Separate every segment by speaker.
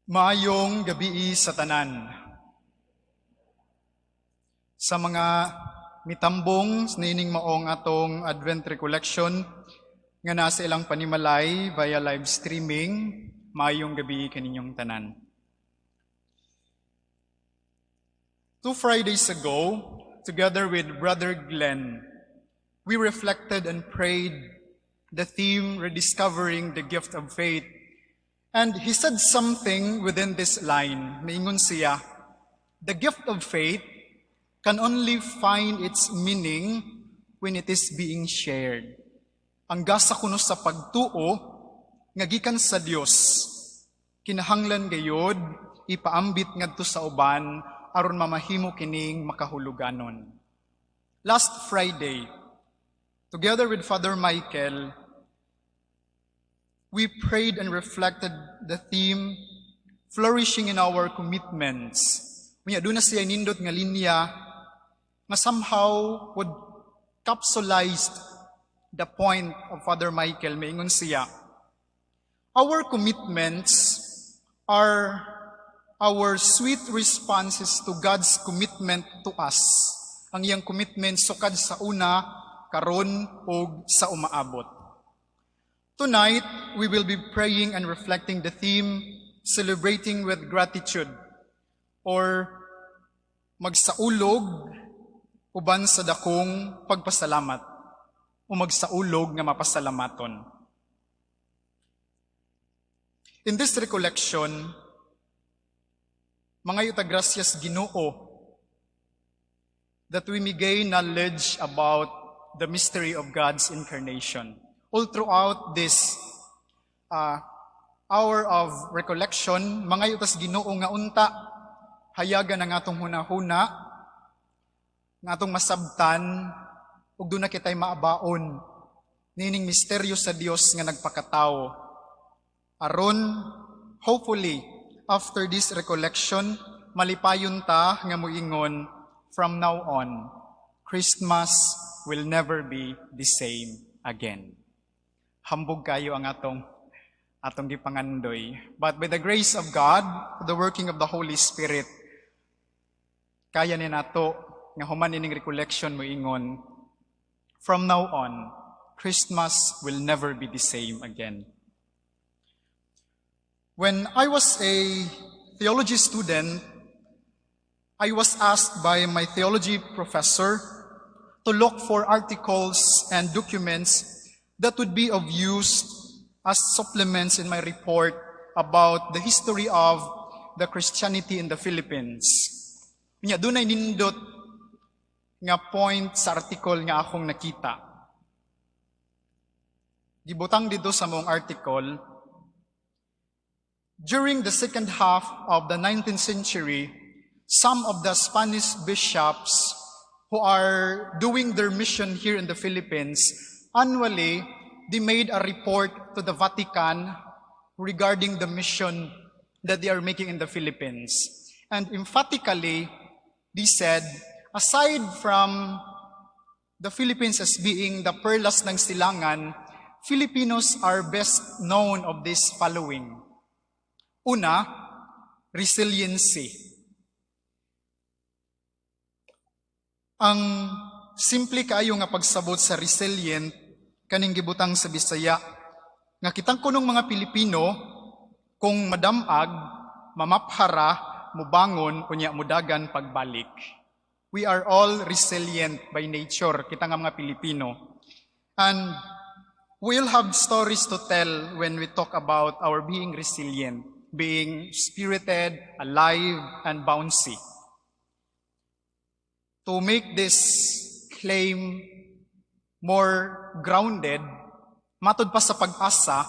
Speaker 1: Maayong gabi sa tanan. Sa mga mitambong nining maong atong Advent Recollection nga nasa ilang panimalay via live streaming, maayong gabi kaninyong tanan. 2 Fridays ago, together with Brother Glenn, we reflected and prayed the theme Rediscovering the Gift of Faith. And he said something within this line, naingon siya, the gift of faith can only find its meaning when it is being shared. Ang gasa kuno sa pagtuo, nga gikan sa Dios, kinahanglan gayod, ipaambit ngadto sa uban, aron mamahimo kining makahuluganon. Last Friday, together with Father Michael, we prayed and reflected the theme, flourishing in our commitments. Unya, doon na siya nindot nga linya nga somehow would capsulize the point of Father Michael. Maingon siya, our commitments are our sweet responses to God's commitment to us. Ang iyang commitment sukad sa una, karon, o sa umaabot. Tonight, we will be praying and reflecting the theme, celebrating with gratitude, or magsaulog uban sa dakong pagpasalamat, o magsaulog nga mapasalamaton. In this recollection, mga gracias Ginoo, that we may gain knowledge about the mystery of God's incarnation. All throughout this hour of recollection, mga yutas Ginoo nga unta, hayagan ang atong hunahuna, nga atong masabtan, ug doon na kita'y maabaon, nining misteryo sa Dios nga nagpakatao. Aron, hopefully, after this recollection, malipayon ta nga muingon, from now on, Christmas will never be the same again. Hambog kayo ang atong gipangandoy. But by the grace of God, the working of the Holy Spirit, kaya ni nato nga human ining recollection mo ingon, from now on, Christmas will never be the same again. When I was a theology student, I was asked by my theology professor to look for articles and documents that would be of use as supplements in my report about the history of the Christianity in the Philippines. Nya dunay nindot nga point sa article nga akong nakita. Gibutang dito sa mong article, during the second half of the 19th century, some of the Spanish bishops who are doing their mission here in the Philippines, annually, they made a report to the Vatican regarding the mission that they are making in the Philippines. And emphatically, they said, aside from the Philippines as being the perlas ng silangan, Filipinos are best known of this following. Una, resiliency. Ang simple kaayo nga pagsabot sa resilient, kaning gibutang sa Bisaya, nga kitang kunong mga Pilipino, kung madamag, mamaphara, mubangon, unya mudagan pagbalik. We are all resilient by nature, kita nga mga Pilipino. And we'll have stories to tell when we talk about our being resilient, being spirited, alive, and bouncy. To make this claim more grounded, matod pa sa Pag-asa,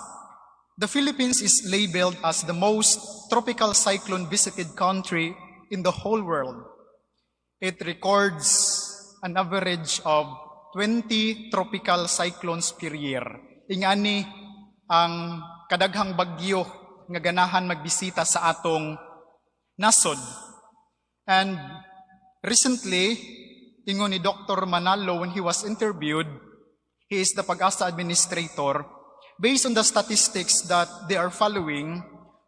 Speaker 1: the Philippines is labeled as the most tropical cyclone-visited country in the whole world. It records an average of 20 tropical cyclones per year. Ingani ang kadaghang bagyo nga ganahan magbisita sa atong nasod. And recently, ingon ni Dr. Manalo when he was interviewed, he is the Pag-asa administrator, based on the statistics that they are following,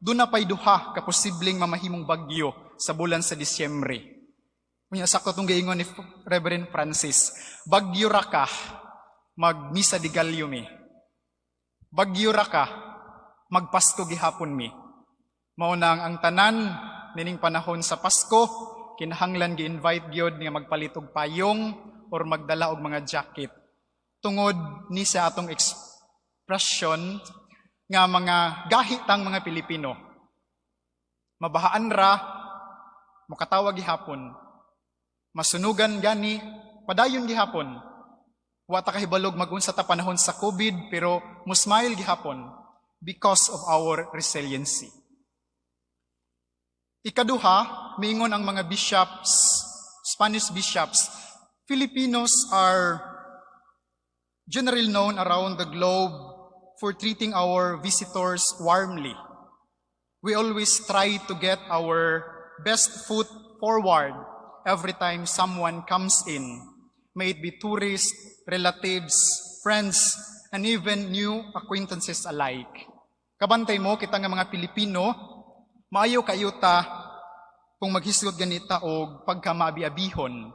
Speaker 1: Doon na pa'y duha ka posibleng mamahimong bagyo sa bulan sa Disyembre. Unya sakto tong giingon ni Reverend Francis, bagyo ra ka, magmisa di Galyo mi. Bagyo ra ka, magpasko gihapon mi. Mao nang ang tanan nining panahon sa Pasko, kinahanglan gi-invite gyud nga magpalit og payong or magdala og mga jacket. Tungod ni sa atong expression nga mga gahitang mga Pilipino. Mabahaan ra, makatawag gihapon. Masunugan gani, padayon gihapon. Wata kahibalog magunsa ta panahon sa COVID, pero musmile gihapon because of our resiliency. Ikaduha, miingon ang mga bishops, Spanish bishops, Filipinos are generally known around the globe for treating our visitors warmly. We always try to get our best foot forward every time someone comes in, may it be tourists, relatives, friends, and even new acquaintances alike. Kabantay mo, kita nga mga Pilipino, maayo kayo ta kung maghisgot ganita o pagkamaabi-abihon.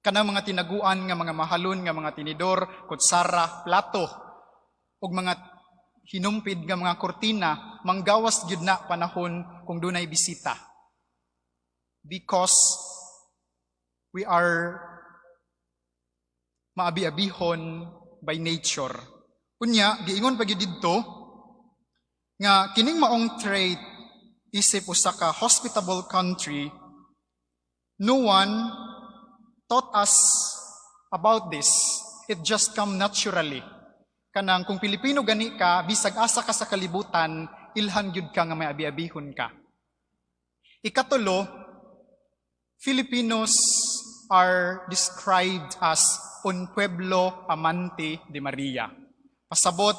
Speaker 1: Kanang mga tinaguan nga mga mahalon nga mga tinidor, kutsara, plato, og mga hinumpid nga mga kurtina, manggawas gyud na panahon kung dunay bisita. Because we are maabi-abihon by nature. Unya, giingon pa gyud didto nga kining maong trait isip usa ka hospitable country, no one taught us about this. It just come naturally. Kanang kung Pilipino gani ka, bisag asa ka sa kalibutan, ilhan gyud ka nga may abi-abihon ka. Ikatulo, Filipinos are described as un pueblo amante de Maria. Pasabot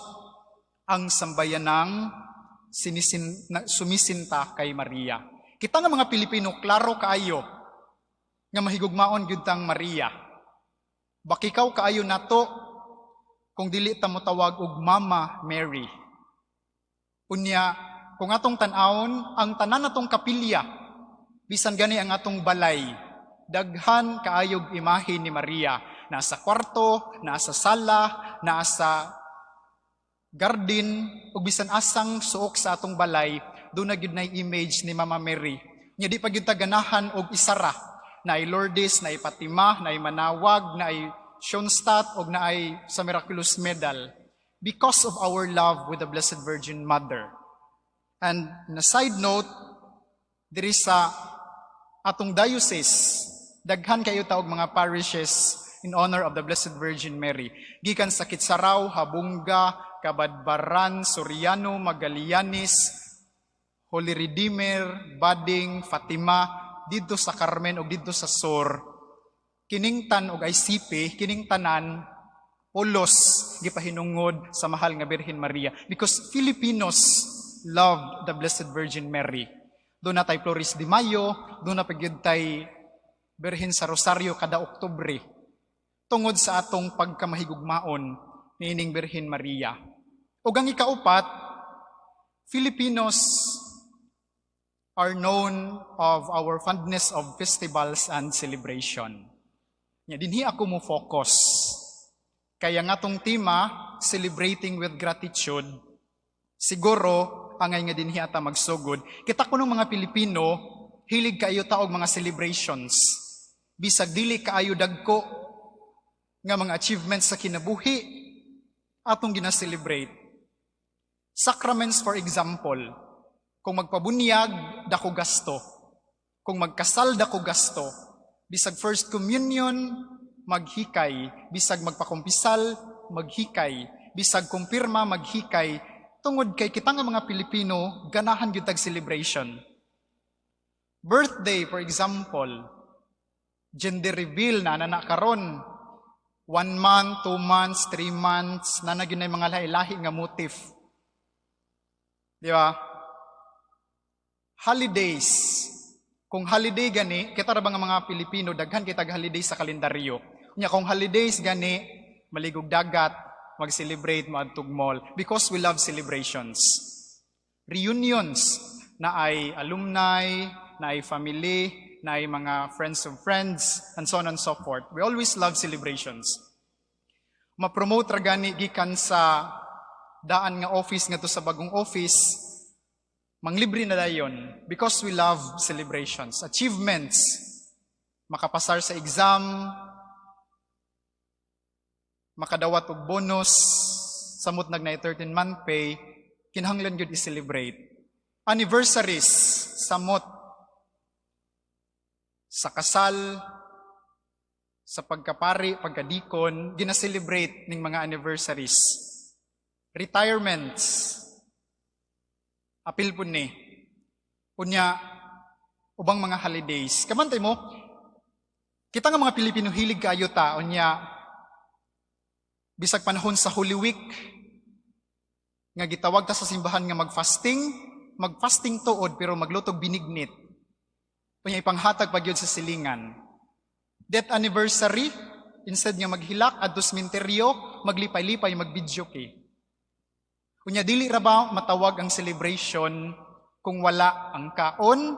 Speaker 1: ang sambayanang sumisinta kay Maria. Kita nga mga Pilipino, klaro kaayo nga mahigugmaon gyud tang Maria. Bakikaw kaayo nato kung dili ta mo tawag og Mama Mary. Unya, kung atong tan-awon, ang tanan natong kapilya, bisan gani ang atong balay, daghan kaayog imahe ni Maria. Nasa kwarto, nasa sala, nasa garden, ug bisan asang suok sa atong balay, doon na gyud nay image ni Mama Mary. Nya di pa gyud ta ganahan og isara. Naay Lourdes, naay Fatima, naay Manawag, naay Schoenstatt, og naay sa Miraculous Medal, because of our love with the Blessed Virgin Mother. And na side note, diri sa atong diocese, daghan kayo taog mga parishes in honor of the Blessed Virgin Mary. Gikan sa Kitsaraw, Habunga, Kabadbaran, Soriano, Magallanes, Holy Redeemer, Bading, Fatima, didto sa Carmen o didto sa Sur. Kiningtan og ICP, kining tanan, ulos, gipahinungod sa mahal nga Birhen Maria. Because Filipinos loved the Blessed Virgin Mary. Doon na tay Flores de Mayo, doon na pagyud tay Birhen sa Rosario kada Oktubre. Tungod sa atong pagkamahigugmaon ni ining Birhen Maria. Ug ang ikaupat, Filipinos are known of our fondness of festivals and celebration. Nya dinhi ako mo focus. Kaya nga tong tema, celebrating with gratitude, siguro angay nga dinhi ata magsugod. Kita ko ng mga Pilipino, hilig kaayo ta og mga celebrations. Bisag dili kaayo dagko nga mga achievements sa kinabuhi atong gina-celebrate. Sacraments, for example, kung magpabunyag, dako gasto. Kung magkasal, dako gasto. Bisag First Communion, maghikay. Bisag magpakumpisal, maghikay. Bisag kumpirma, maghikay. Tungod kay kita nga mga Pilipino, ganahan gyud tag celebration. Birthday, for example, gender reveal na karon. 1 month, 2 months, 3 months, na gyud nay mga lahi-lahi nga motif. Di ba? Holidays. Kung holiday gani, kita ra ba nga mga Pilipino, daghan kitag holiday sa kalendaryo. Nya kung holidays gani, maligog dagat, mag-celebrate, maadtog mall, because we love celebrations. Reunions. na ay alumni, na ay family, na ay mga friends of friends, and so on and so forth. We always love celebrations. Ma-promote ra gani gikan sa daan nga office nga to sa bagong office, manglibre na dayon because we love celebrations. Achievements, makapasar sa exam, makadawat og bonus, samot nag na 13-month pay, kinahanglan gyud i-celebrate. Anniversaries, samot sa kasal, sa pagkapari, pagkadikon, gina-celebrate ning mga anniversaries. Retirements, apil po ni. Unya, ubang mga holidays. Kamantay mo, kita nga mga Pilipino hilig kaayo ta, unya, bisag panahon sa Holy Week, nga gitawag ta sa simbahan nga magfasting tuod, pero maglutog binignit. Unya, ipanghatag pagyod sa silingan. Death anniversary, instead nga maghilak, adto sementeryo, maglipay-lipay, mag-videoke. Unya, dili ra ba matawag ang celebration kung wala ang kaon,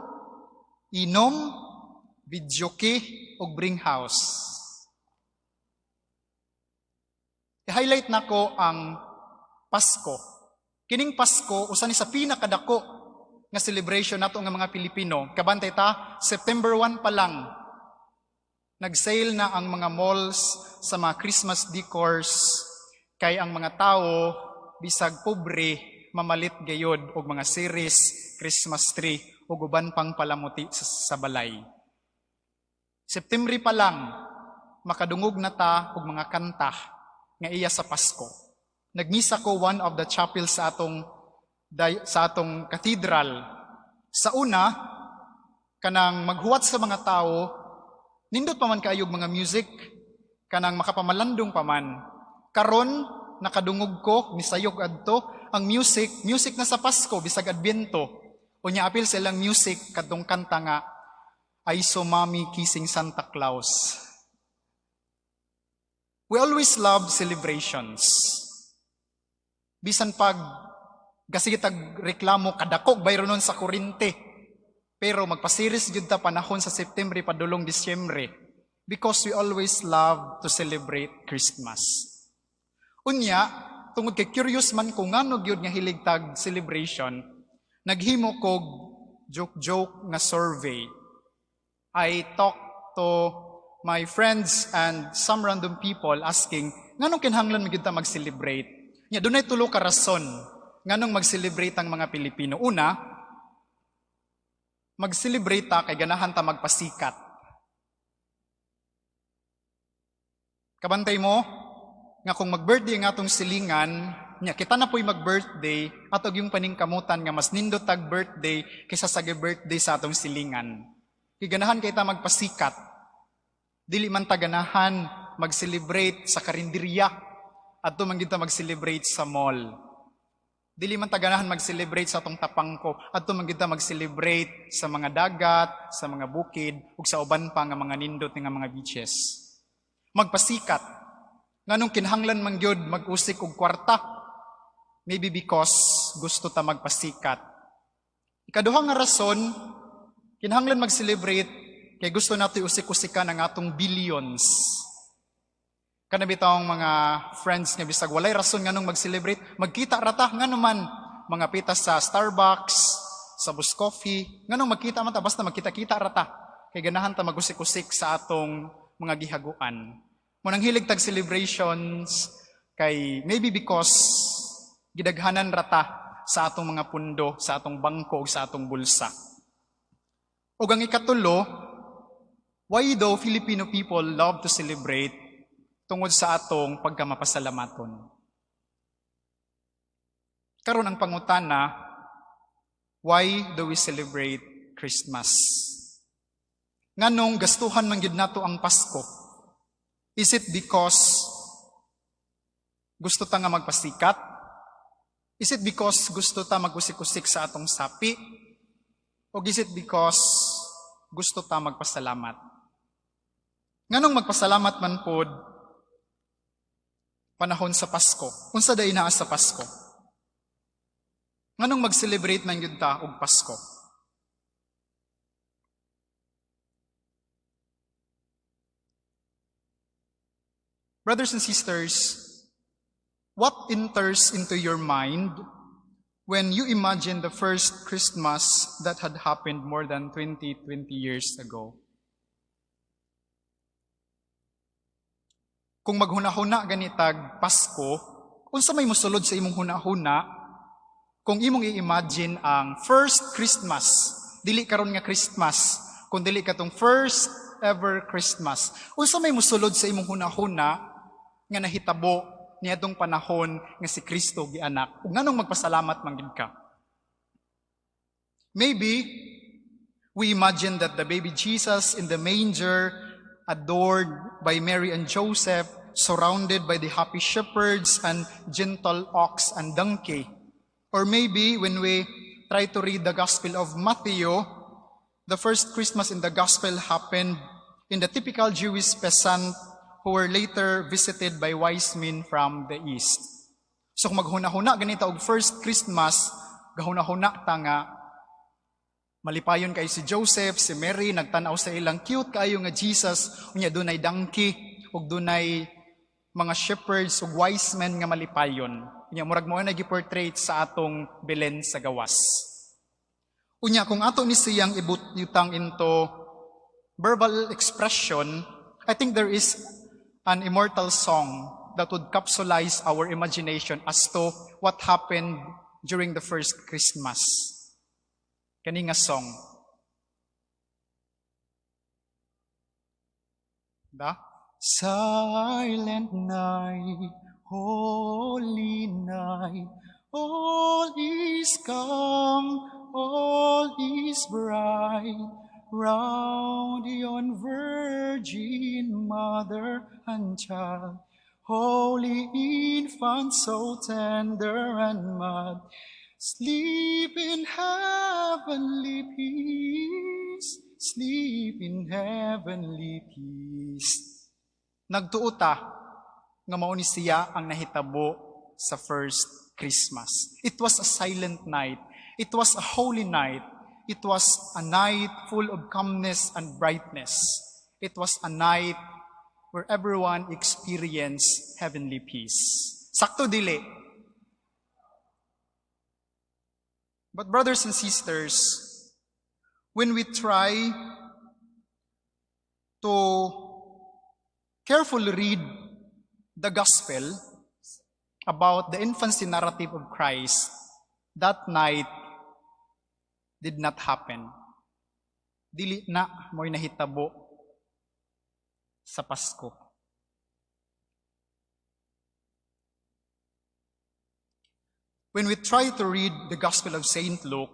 Speaker 1: inom, videoke, o bring house? I-highlight nako ang Pasko. Kining Pasko, usa ni sa pinakadako nga celebration nato nga mga Pilipino. Kabantay ta, September 1 pa lang, nag-sale na ang mga malls sa mga Christmas decors, kay ang mga tao, bisag pobre, mamalit gayod og mga series, Christmas tree, o uban pang palamuti sa balay. September pa lang, makadungog na ta og mga kanta nga iya sa Pasko. Nagmisa ko one of the chapels sa atong cathedral. Sa una, kanang maghuwat sa mga tao, nindot pa man kaayog mga music, kanang makapamalandong pa man. Karon, nakadungog ko, misayog adto, ang music na sa Pasko, bisag Adbyento. Unya apil silang music, kadtong kanta nga, I Saw Mommy Kissing Santa Claus. We always love celebrations. Bisan pag gasigitag reklamo, kadakog bayro nun sa kurinte. Pero magpasiris jud ta panahon sa September padulong Disyembre because we always love to celebrate Christmas. Unya, tungod kay curious man kung ngano gyud nga hilig tag celebration, naghimo kog joke nga survey. I talked to my friends and some random people asking, nganong kinahanglan mi gyud ta mag-celebrate? Nya dunay tulo ka rason nganong mag-celebrate ang mga Pilipino. Una, mag-celebrate ta kay ganahan ta magpasikat. Kabantay mo, nga kung mag-birthday nga atong silingan, nya kita na po'y mag-birthday, at og yung paningkamutan nga mas nindot tag birthday kaysa sa birthday sa atong silingan. Kay ganahan kay ta magpasikat. Dili man ta ganahan mag-celebrate sa karinderya, at man gid ta mag-celebrate sa mall. Dili man ta ganahan mag-celebrate sa atong tapangko, at man gid ta mag-celebrate sa mga dagat, sa mga bukid, ug sa uban pa nga mga nindot nga mga beaches. Magpasikat. Nganong kinahanglan man gyud mag-usik og kwarta? Maybe because gusto ta magpasikat. Ikaduha nga rason, kinahanglan mag-celebrate kay gusto nato usik-usikan ang atong billions. Kana bitawng mga friends nga bisag walay rason nganong mag-celebrate, magkita rata nganuman mga pitas sa Starbucks, sa Bus Coffee, nganong magkita man ta basta magkita-kita rata kay ganahan ta magusik-usik sa atong mga gihaguan. Munang hilig tag celebrations kay maybe because gidaghanan rata sa atong mga pundo, sa atong bangko, sa atong bulsa. Ug ang ikatulo, why daw Filipino people love to celebrate tungod sa atong pagkamapasalamaton. Karon ang pangutana, why do we celebrate Christmas? Nganong gastuhan man gyud nato ang Pasko? Is it because gusto ta nga magpasikat? Is it because gusto ta magusik-usik sa atong sapi? O is it because gusto ta magpasalamat? Nganong magpasalamat man pod panahon sa Pasko? Unsa day naa sa Pasko? Nganong mag-celebrate man yun ta og Pasko? Brothers and sisters, what enters into your mind when you imagine the first Christmas that had happened more than 20 years ago? Kung maghuna-huna ganitag Pasko, unsa may mosulod sa imong huna-huna, kung imong i-imagine ang first Christmas, dili karon nga Christmas, kung dili katong first ever Christmas, unsa may mosulod sa imong huna-huna nga nahitabo niadtong panahon nga si Kristo gianak, ug nganong magpasalamat man gid ka? Maybe we imagine that the baby Jesus in the manger, adored by Mary and Joseph, surrounded by the happy shepherds and gentle ox and donkey. Or maybe when we try to read the Gospel of Matthew, the first Christmas in the Gospel happened in the typical Jewish peasant who were later visited by wise men from the east. So kung maghuna-huna ganito og first Christmas, gahuna-huna ta nga malipayon kay si Joseph, si Mary, nagtanaw sa ilang cute kaayo nga Jesus, unya dunay donkey, ug dunay mga shepherds ug wise men nga malipayon. Unya murag mo na gi-portray sa atong Belen sa gawas. Unya kung ato ni siyang ibutang into verbal expression, I think there is an immortal song that would capsulize our imagination as to what happened during the first Christmas. Kani nga song. Da? Silent night, holy night, all is calm, all is bright, round yon virgin mother and child, holy infant so tender and mild, sleep in heavenly peace, sleep in heavenly peace. Nagtuota nga mao ni siya ang nahitabo sa first Christmas. It was a silent night. It was a holy night. It was a night full of calmness and brightness. It was a night where everyone experienced heavenly peace. Sakto dili. But brothers and sisters, when we try to carefully read the gospel about the infancy narrative of Christ, that night did not happen. Dili na mo'y nahitabo sa Pasko. When we try to read the Gospel of St. Luke,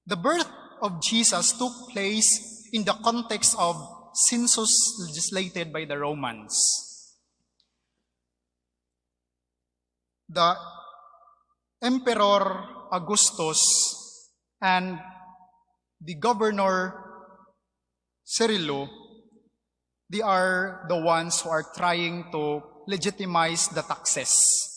Speaker 1: the birth of Jesus took place in the context of census legislated by the Romans. The Emperor Augustus and the Governor Cyrilo, they are the ones who are trying to legitimize the taxes.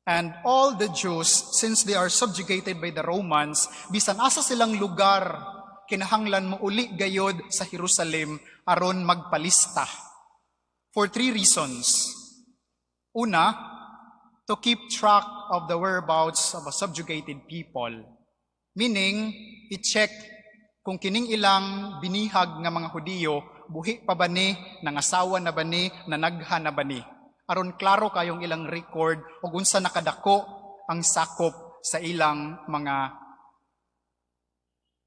Speaker 1: And all the Jews, since they are subjugated by the Romans, bisan asa silang lugar, kinahanglan mo uli gayod sa Jerusalem aron magpalista. For 3 reasons. Una, to keep track of the whereabouts of a subjugated people. Meaning, i-check kung kining ilang binihag nga mga Hudiyo, buhi pa ba ni, nangasawa na ba ni, nanagha na ba ni. Aron klaro kayong ilang record o unsa nakadako ang sakop sa ilang mga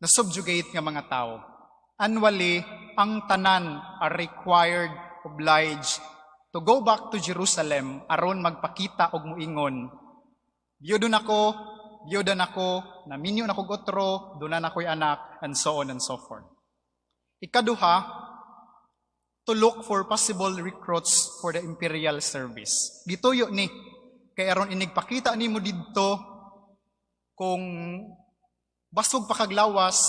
Speaker 1: na-subjugate nga mga tao. Annually, ang tanan are required, obliged to go back to Jerusalem aron magpakita og muingon, biyudan ako, naminyo na kog otro, dunan ako'y anak, and so on and so forth. Ikaduha, to look for possible recruits for the imperial service. Gituyo ni, kay aron inigpakita nimo didto kung basog pa kaglawas,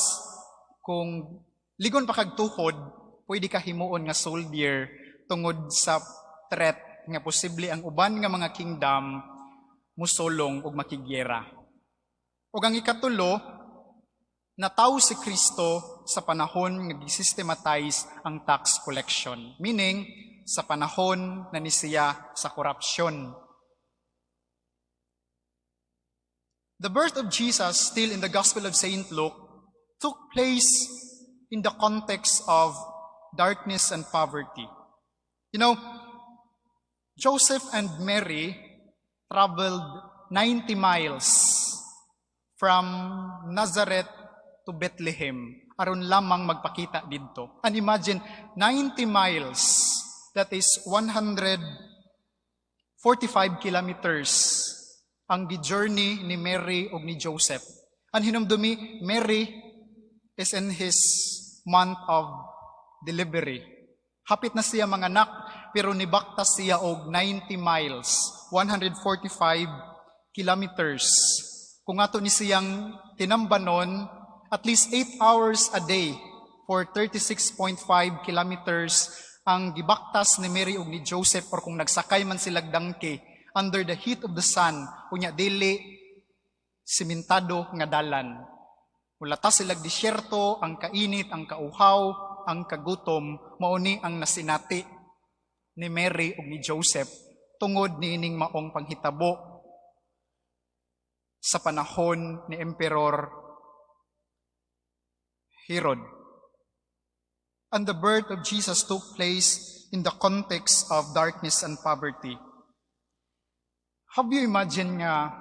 Speaker 1: kung ligon pa kagtuhod, pwede ka himuon nga soldier tungod sa threat nga posible ang uban nga mga kingdom musulong og makigyera. O ang ikatulo, natawo si Kristo sa panahon nga gisystematize ang tax collection. Meaning, sa panahon na nisiya sa korupsyon. The birth of Jesus, still in the Gospel of St. Luke, took place in the context of darkness and poverty. You know, Joseph and Mary traveled 90 miles from Nazareth to Bethlehem aron lamang magpakita didto. And imagine, 90 miles, that is 145 kilometers, ang gi-journey ni Mary o ni Joseph. Ang hinumdumi, Mary is in his month of delivery. Hapit na siya mga anak, pero nibaktas siya og 90 miles, 145 kilometers. Kung ato ni siyang tinambanon, at least 8 hours a day for 36.5 kilometers ang gibaktas ni Mary ug ni Joseph, or kung nagsakay man sila dangke under the heat of the sun, kunya dili simentado nga dalan. Ulata sila disyerto, ang kainit, ang kauhaw, ang kagutom, mauni ang nasinati ni Mary ug ni Joseph tungod niining maong panghitabo sa panahon ni Emperor Herod. And the birth of Jesus took place in the context of darkness and poverty. Have you imagine nga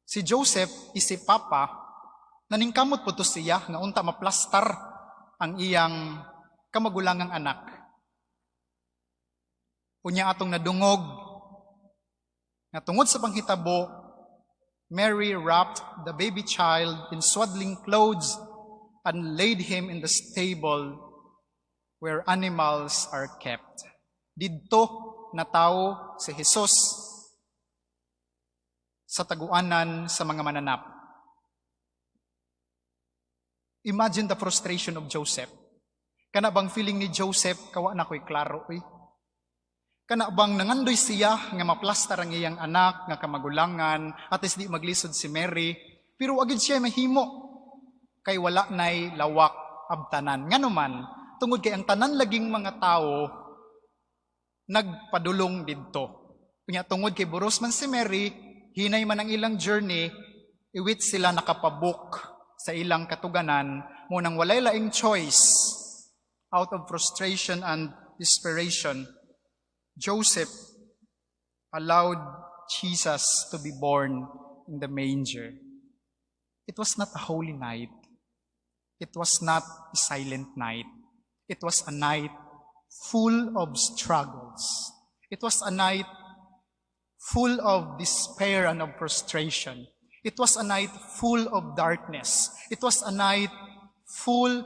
Speaker 1: si Joseph is si Papa, naningkamot po to siya nga unta maplastar ang iyang kamagulangang anak. Unya atong nadungog nga tungod sa panghitabo, Mary wrapped the baby child in swaddling clothes and laid him in the stable where animals are kept. Didto natawo si Jesus sa taguanan sa mga mananap. Imagine the frustration of Joseph. Kana bang feeling ni Joseph, kawa na ko'y klaro, eh? Kana bang nangandoy siya nga maplastar ang iyang anak, nga kamagulangan, at is di maglisod si Mary, pero agad siya mahimo, kay wala na'y lawak abtanan. Nga naman, tungod kay ang tanan laging mga tao, nagpadulong didto. Kanya tungod kay buros man si Mary, hinay man ang ilang journey, iwit sila nakapabuk sa ilang katuganan, munang walay laing choice. Out of frustration and desperation, Joseph allowed Jesus to be born in the manger. It was not a holy night. It was not a silent night. It was a night full of struggles. It was a night full of despair and of frustration. It was a night full of darkness. It was a night full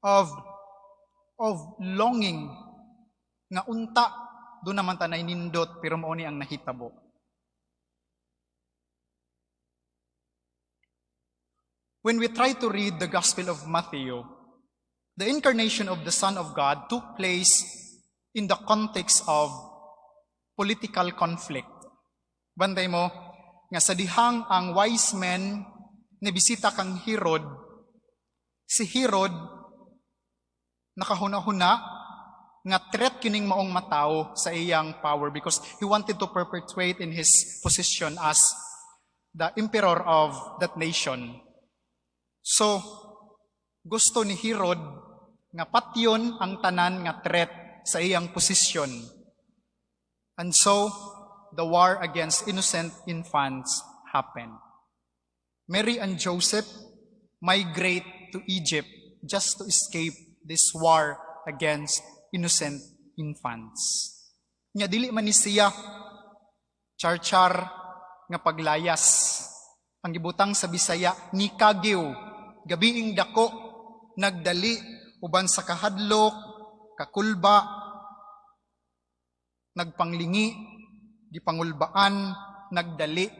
Speaker 1: of longing nga unta do naman ta nindot pero mao ni ang nahitabo. When we try to read the Gospel of Matthew, the incarnation of the Son of God took place in the context of political conflict. Banday mo, nga sa dihang ang wise men nibisita kang Herod, si Herod nakahuna-huna nga threat kining maong matao sa iyang power because he wanted to perpetuate in his position as the emperor of that nation. So, gusto ni Herod nga patyon ang tanan nga threat sa iyang posisyon. And so, the war against innocent infants happened. Mary and Joseph migrate to Egypt just to escape this war against innocent infants. Nya dili man ni siya char-char nga paglayas. Ang gibutang sa Bisaya, ni kagiw, gabiing dako, nagdali, uban sa kahadlok, kakulba, nagpanglingi, gipangulbaan, nagdali,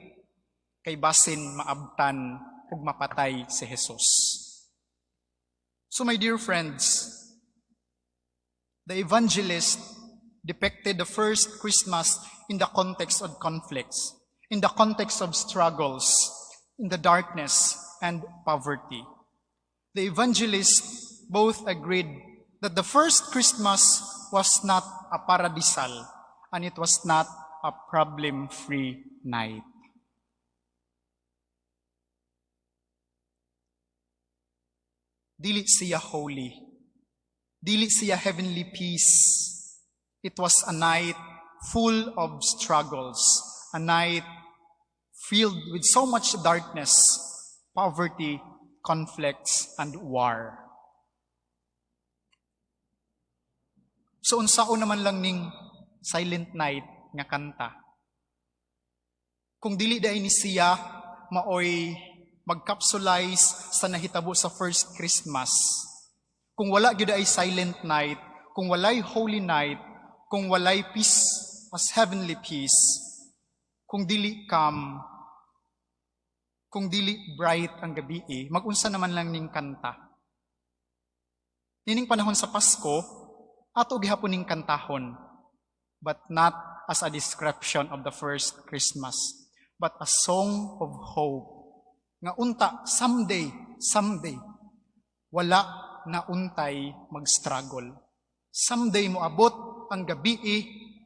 Speaker 1: kay basin maabtan ug mapatay si Jesus. So my dear friends, the evangelist depicted the first Christmas in the context of conflicts, in the context of struggles, in the darkness and poverty. The evangelists both agreed that the first Christmas was not a paradisal and it was not a problem-free night. Dili siya holy. Dili siya heavenly peace. It was a night full of struggles, a night filled with so much darkness, poverty, conflicts, and war. So unsao naman lang ning Silent Night nga kanta. Kung dili daay ni siya maoy mag-capsulize sa nahitabo sa first Christmas. Kung wala gyud ay Silent Night, kung walay Holy Night, kung walay peace as heavenly peace, kung dili calm, kung dili bright ang gabi, mag-unsa naman lang ning kanta. Nining panahon sa Pasko, ato gihapon ning kantahon, but not as a description of the first Christmas, but a song of hope. Nga unta, someday, wala na untay mag-struggle. Someday mo abot ang gabi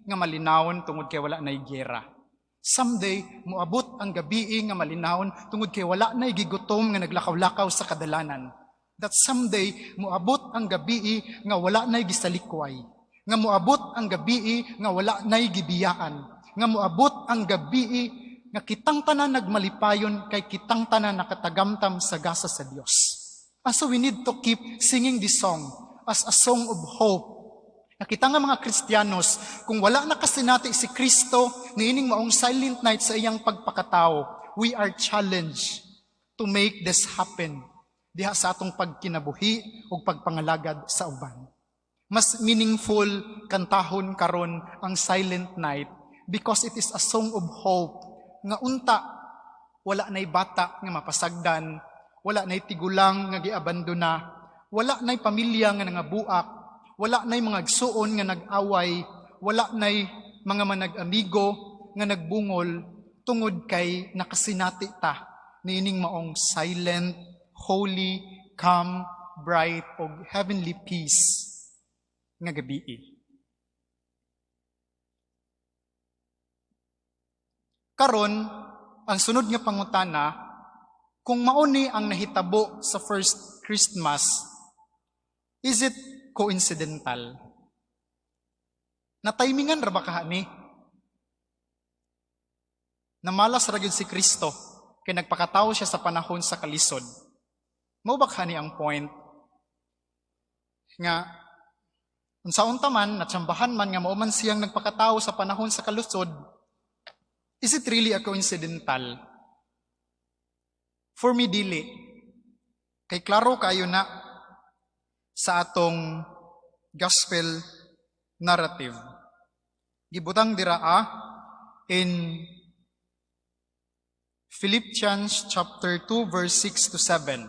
Speaker 1: nga malinawon tungod kay wala na'y giyera. Someday mo abot ang gabi nga malinawon tungod kay wala na'y gigutom nga naglakaw-lakaw sa kadalanan. That someday mo abot ang gabi nga wala na'y gisalikway. Nga mo abot ang gabi nga wala na'y gibiyaan. Nga mo abot ang gabi nga kitang tanan nagmalipayon kay kitang tanan nakatagamtam sa gasa sa Dios. And so we need to keep singing this song as a song of hope. Nakita nga mga Kristiyanos, kung wala na kasi natin si Kristo, niining maong silent night sa iyang pagpakatao, we are challenged to make this happen diha sa atong pagkinabuhi o pagpangalagad sa uban. Mas meaningful kantahon karon ang silent night because it is a song of hope. Nga unta, wala na'y bata nga mapasagdan, wala na'y tigulang nga giabandona, wala na'y pamilya nga nangabuak, wala na'y mga agsuon nga nag-away, wala na'y mga manag-amigo nga nagbungol, tungod kay nakasinati ta, niining maong silent, holy, calm, bright, o heavenly peace nga gabi. Karon, ang sunod nga pangutana, kung mauni ang nahitabo sa first Christmas, is it coincidental? Natimingan ra ba kahani? Namalas ra gyud si Kristo kay nagpakatawo siya sa panahon sa kalisod. Mao ba kahani ang point? Nga unsaon ta man natsambahan man nga mao man siyang nagpakatawo sa panahon sa kalisod, is it really a coincidental? For me, dili. Kay klaro kayo na sa atong gospel narrative. Gibutang diraa in Philippians chapter 2 verse 6 to 7.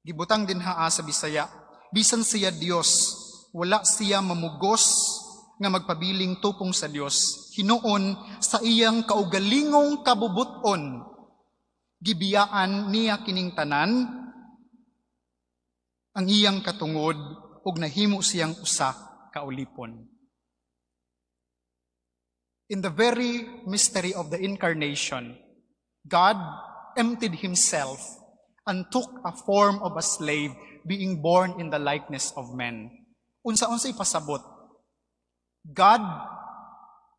Speaker 1: Gibutang din haa sa Bisaya. Bisan siya Dios, wala siya mamugos nga magpabiling tupong sa Dios. Hinuon sa iyang kaugalingong kabubuton, gibiyaan niya kining tanan ang iyang katungod ug nahimo siyang usa ka ulipon. In the very mystery of the incarnation, God emptied himself and took a form of a slave, being born in the likeness of men. Unsa-unsa ipasabot? God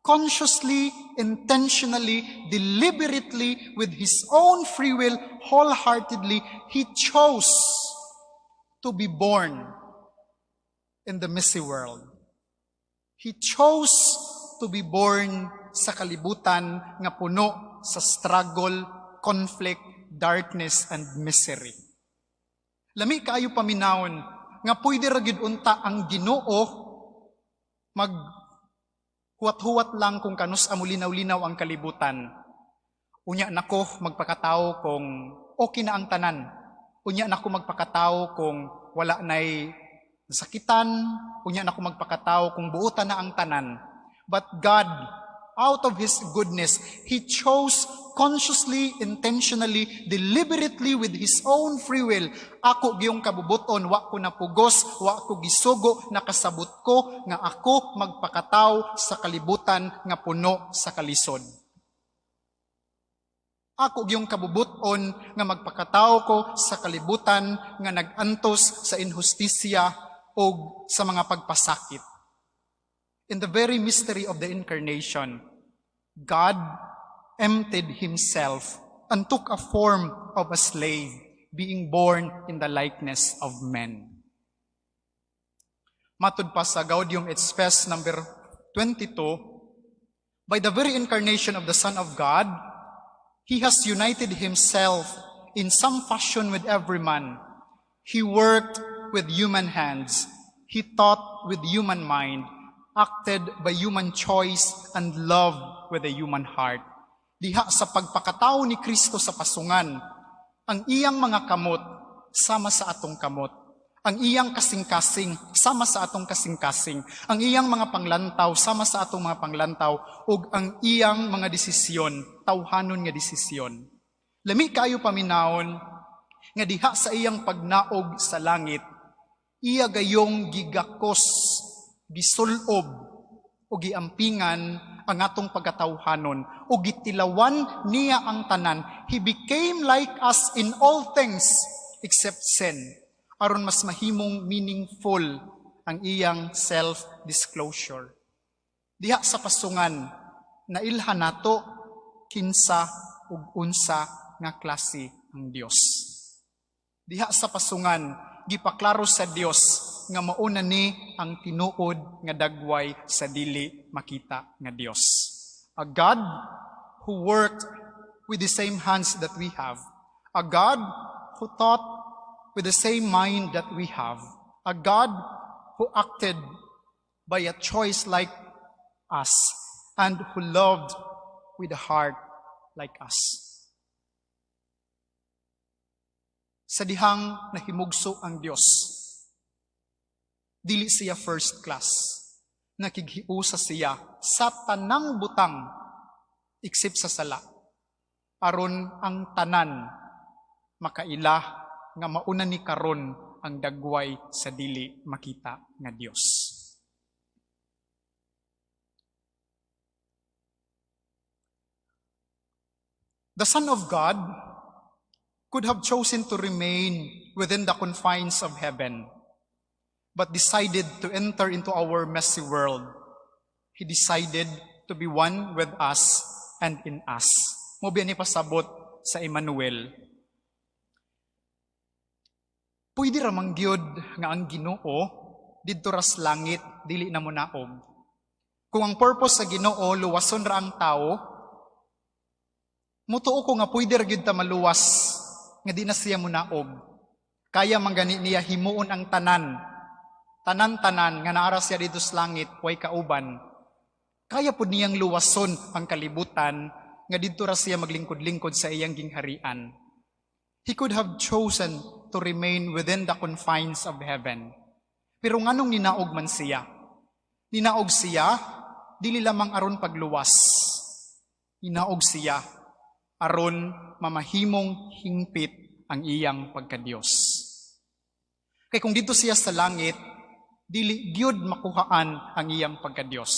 Speaker 1: consciously, intentionally, deliberately, with his own free will, wholeheartedly, he chose to be born in the messy world. He chose to be born sa kalibutan nga puno sa struggle, conflict, darkness, and misery. Lami kaayo paminawon nga pwede ra gyud unta ang Ginoo huwat-huwat lang kung kanus amulinaw-linaw ang kalibutan. Unya nako magpakatao kung okay na ang tanan. Unya nako magpakatao kung wala na'y sakitan. Unya nako magpakatao kung buutan na ang tanan. But God out of His goodness, He chose consciously, intentionally, deliberately with His own free will. Ako giyong kabubuton, wa ko napugos, wa ko gisugo, nakasabot ko nga ako magpakataw sa kalibutan nga puno sa kalisod. Ako giyong kabubuton nga magpakataw ko sa kalibutan nga nagantos sa inhustisya o sa mga pagpasakit. In the very mystery of the incarnation, God emptied Himself and took a form of a slave, being born in the likeness of men. Matud pa sa Gaudium et Spes number 22, by the very incarnation of the Son of God, He has united Himself in some fashion with every man. He worked with human hands. He thought with human mind, acted by human choice, and loved with a human heart. Diha sa pagpakatao ni Kristo sa pasungan, ang iyang mga kamot sama sa atong kamot. Ang iyang kasing-kasing sama sa atong kasing-kasing. Ang iyang mga panglantaw sama sa atong mga panglantaw. Ug ang iyang mga desisyon, tawhanon nga desisyon. Lami kayo paminawon nga diha sa iyang pagnaog sa langit, iya gayong gigakos, gisulob, o giampingan ang atong pagkatawhanon, o gitilawan niya ang tanan. He became like us in all things except sin, aron mas mahimong meaningful ang iyang self-disclosure. Diha sa pasungan, nailhan nato kinsa ug unsa nga klase ang Dios. Diha sa pasungan, gipaklaro sa Dios nga mauna ni ang tinuod nga dagway sa dili makita nga Dios. A God who worked with the same hands that we have. A God who thought with the same mind that we have. A God who acted by a choice like us and who loved with a heart like us. Sa dihang nahimugso ang Dios, dili siya first class. Nakighiusa siya sa tanang butang, eksep sa sala. Aron ang tanan, makaila nga mauna ni karon ang dagway sa dili makita nga Dios. The Son of God could have chosen to remain within the confines of heaven, but decided to enter into our messy world. He decided to be one with us and in us. Mo biya ni pasabot sa Emmanuel. Pwede ramang gyud nga ang Ginoo didto ra sa langit dili na mo naog. Kung ang purpose sa Ginoo luwason ra ang tawo, mutuo ko nga pwede ra gyud ta maluwas nga di na siya mo naog. Kaya manggani niya himuon ang tanan-tanan nga naara siya dito sa langit, way kauban. Kaya po niyang luwason ang kalibutan, nga dito ra siya maglingkod-lingkod sa iyang gingharian. He could have chosen to remain within the confines of heaven. Pero nganong ninaog man siya? Ninaog siya, dili lamang aron pagluwas. Ninaog siya, aron mamahimong hingpit ang iyang pagkadiyos. Kaya kung dito siya sa langit, dili gyud makuhaan ang iyang pagkadiyos.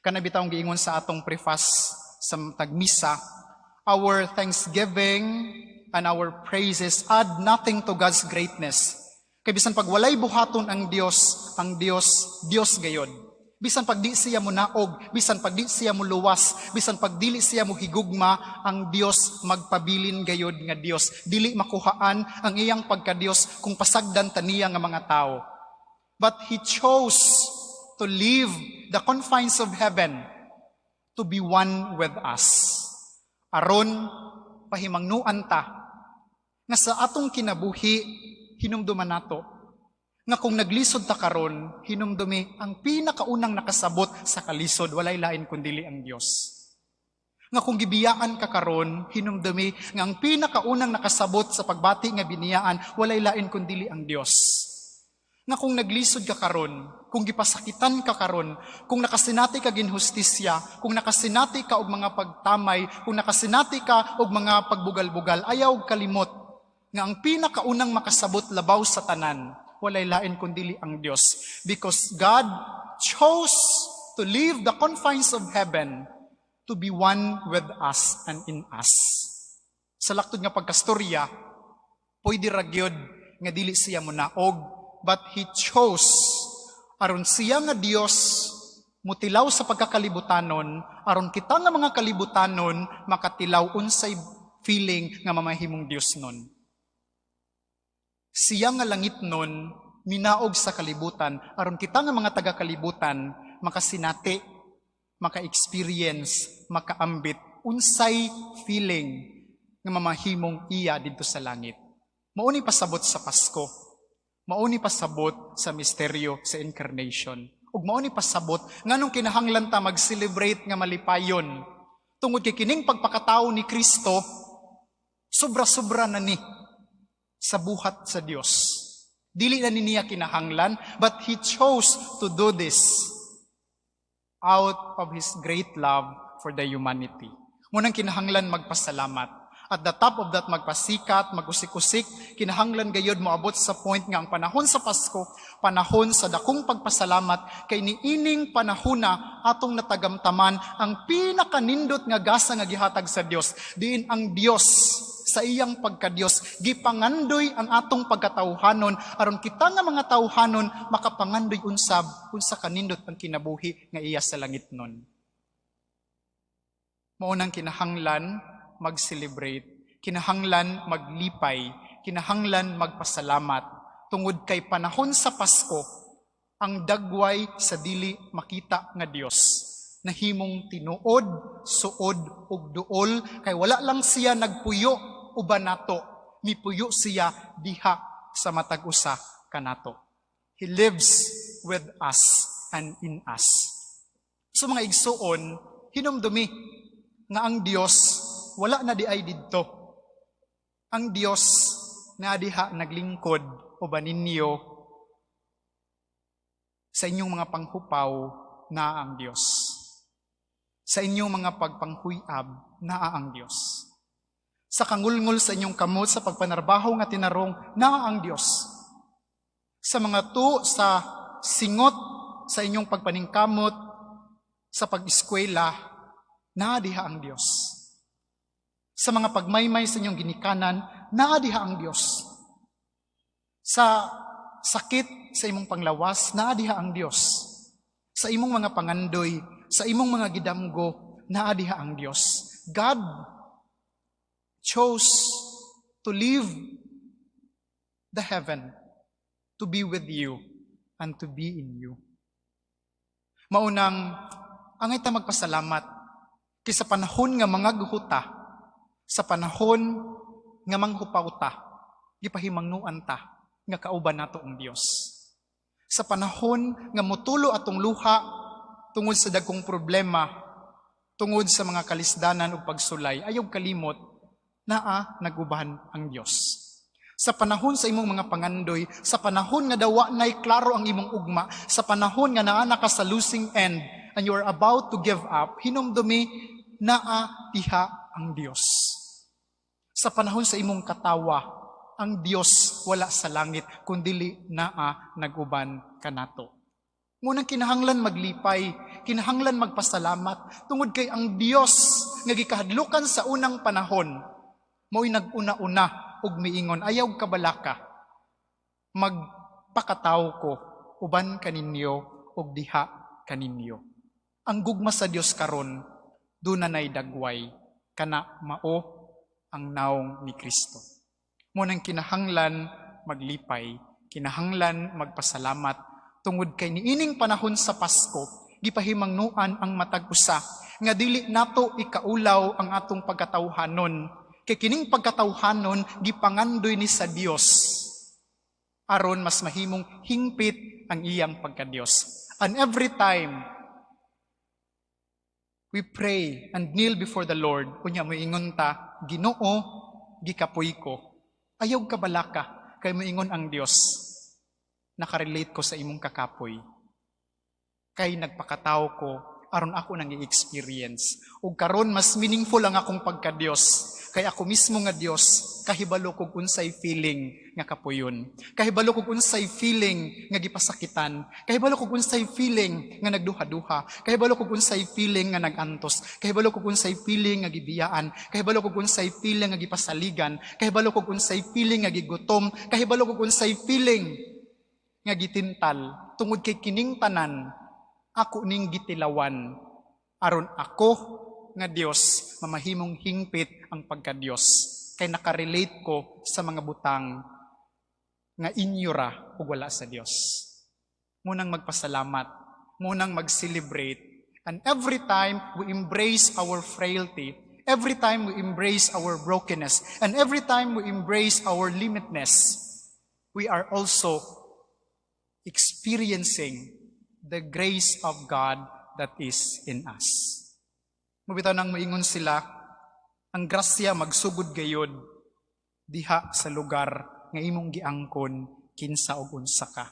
Speaker 1: Kana bitawng giingon sa atong preface sa tagmisa, our thanksgiving and our praises add nothing to God's greatness. Kay bisan pag walay buhaton ang Dios, Dios gayod. Bisan pag di siya mo naog, bisan pag di siya mo luwas, bisan pag dili siya mo higugma, ang Dios magpabilin gayod nga Dios. Dili makuhaan ang iyang pagka-Dios kung pasagdan taniya nga mga tao. But He chose to leave the confines of heaven to be one with us. Aron pahimangnuan ta nga sa atong kinabuhi hinumduman nato nga kung naglisod ta karon hinumdumi ang pinakaunang nakasabot sa kalisod walay lain kundi ang Dios. Nga kung gibiyaan ka karon hinumdumi nga ang pinakaunang nakasabot sa pagbati nga biniyaan walay lain kundi ang Dios. Nga kung naglisod ka karon, kung gipasakitan ka karon, kung nakasinati ka ginhustisya, kung nakasinati ka og mga pagtamay, kung nakasinati ka og mga pagbugal-bugal, ayaw kalimot nga ang pinakaunang makasabot labaw sa tanan, walay lain kundili ang Dios. Because God chose to leave the confines of heaven to be one with us and in us. Sa laktod nga pagkastorya, pwede ra gyud nga dili siya munaog, but He chose aron siya nga Dios mutilaw sa pagkakalibutanon, aron kita nga mga kalibutanon makatilaw unsay feeling nga mamahimong Dios nun. Siya nga langit nun minaog sa kalibutan, aron kita nga mga taga-kalibutan makasinati, maka-experience, makaambit unsay feeling nga mamahimong iya didto sa langit. Mauni pasabot sa Pasko. Mauni pasabot sa misteryo sa incarnation. Ug mauni pasabot nganong kinahanglan ta mag-celebrate nga malipayon. Tungod kay kining pagpakatao ni Kristo, sobra-sobra na ni sa buhat sa Dios. Dili na niya kinahanglan, but He chose to do this out of His great love for the humanity. Ngunang kinahanglan magpasalamat. At the top of that, magpasikat, magusik-usik, kinahanglan gayod moabot sa point nga ang panahon sa Pasko, panahon sa dakong pagpasalamat, kay niining panahona atong natagamtaman ang pinakanindot nga gasa nga gihatag sa Dios. Diin ang Dios sa iyang pagka-Dios, gipangandoy ang atong pagkatawhanon, aron kita nga mga tawhanon makapangandoy unsa kanindot ang kinabuhi nga iya sa langit nun. Maunang kinahanglan mag-celebrate, kinahanglan maglipay, kinahanglan magpasalamat, tungod kay panahon sa Pasko, ang dagway sa dili makita nga Dios, nahimong tinuod, suod, ug duol, kay wala lang siya nagpuyo uban nato, mipuyo siya diha sa matag usa kanato. He lives with us and in us. So mga igsuon, hinumdumi nga ang Dios wala na di ay didto. Ang Dios na diha naglingkod uban ninyo sa inyong mga panghupaw na ang Dios. Sa inyong mga pagpanghuyab na ang Dios. Sa kangulngol sa inyong kamot sa pagpanarbaho nga tinarong na ang Dios. Sa mga sa singot sa inyong pagpaningkamot sa pag-eskwela na diha ang Dios. Sa mga pagmaymay sa inyong ginikanan, naadiha ang Diyos. Sa sakit sa imong panglawas, naadiha ang Diyos. Sa imong mga pangandoy, sa imong mga gidamgo, naadiha ang Diyos. God chose to leave the heaven to be with you and to be in you. Maunang, angay ta magpasalamat kay sa panahon nga mga guhuta, sa panahon nga manghupaw ta, gipahimangnuan ta, nga kauban nato ang Dios. Sa panahon nga mutulo atong luha, tungod sa dagkong problema, tungod sa mga kalisdanan ug pagsulay, ayaw kalimot, naguban ang Dios. Sa panahon sa imong mga pangandoy, sa panahon nga dawa nay klaro ang imong ugma, sa panahon nga naa ka sa losing end, and you are about to give up, hinumdumi, diha ang Dios. Sa panahon sa imong katawa, ang Dios wala sa langit, kundili naguban kanato. Ngunang kinahanglan maglipay, kinahanglan magpasalamat, tungod kay ang Dios nga gikahadlukan sa unang panahon, mo'y nag-una-una ug miingon, ayaw kabalaka, magpakataw ko, uban kaninyo ug diha kaninyo. Ang gugma sa Dios karon, dunay dagway, kana mao ang naong ni Kristo. Munang kinahanglan maglipay, kinahanglan magpasalamat, tungod kay niining panahon sa Pasko, gipahimangnuan ang matag usa, nga dili nato ikaulaw ang atong pagkatawhanon, kay kining pagkatawhanon gipangandoy ni sa Dios, aron mas mahimong hingpit ang iyang pagka-Dios. And every time we pray and kneel before the Lord, kunya moingon ta, Ginoo, gikapoy ko. Ayaw kabalaka, kay moingon ang Dios. nakarelate ko sa imong kakapoy. Kay nagpakatao ko, aron ako nang i-experience. Ug karon mas meaningful ang akong pagka-Dios. Kay ako mismo nga Dios, kahibalo kog unsay feeling nga kapuyon. Kahibalo kog unsay feeling nga gipasakitan. Kahibalo kog unsay feeling nga nagduha-duha. Kahibalo kog unsay feeling nga nagantos. Kahibalo kog unsay feeling nga gibiyaan. Kahibalo kog unsay feeling nga gipasaligan. Kahibalo kog unsay feeling nga gigutom. Kahibalo kog unsay feeling nga gitintal. Tungod kay kining tanan, ako ning gitilawan aron ako nga Dios mamahimong hingpit ang pagka-Dios kay nakarelate ko sa mga butang nga inyo ra ug wala sa Dios. Munang magpasalamat, munang mag-celebrate, and every time we embrace our frailty, every time we embrace our brokenness, and every time we embrace our limitness, we are also experiencing the grace of God that is in us. Mabitaw nang moingon sila, ang grasya magsugod gayod diha sa lugar nga imong giangkon kinsa og unsa ka.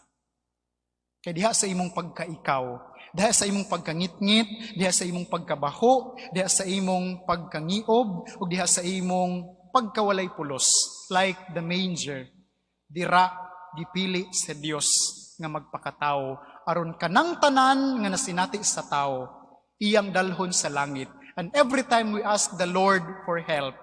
Speaker 1: Kay diha sa imong pagkaikaw, diha sa imong pagkangitngit, diha sa imong pagkabaho, diha sa imong pagkangiob, ug diha sa imong pagkawalay pulos, like the manger, dira gipili sa Dios nga magpakatao aron kanang tanan nga nasinati sa tao iyang dalhon sa langit. And every time we ask the Lord for help,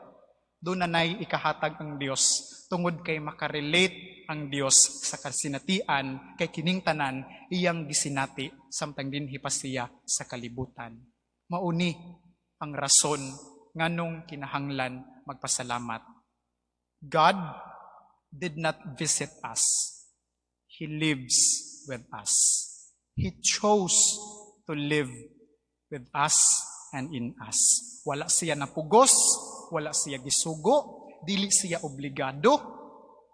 Speaker 1: doon na nay ikahatag ang Dios tungod kay makarelate ang Dios sa kasinatian kay kining tanan iyang gisinati samtang dinhi pa siya sa kalibutan. Mauni ang rason nganong kinahanglan magpasalamat. God did not visit us. He lives with us. He chose to live with us and in us. Wala siya napugos, wala siya gisugo, dili siya obligado,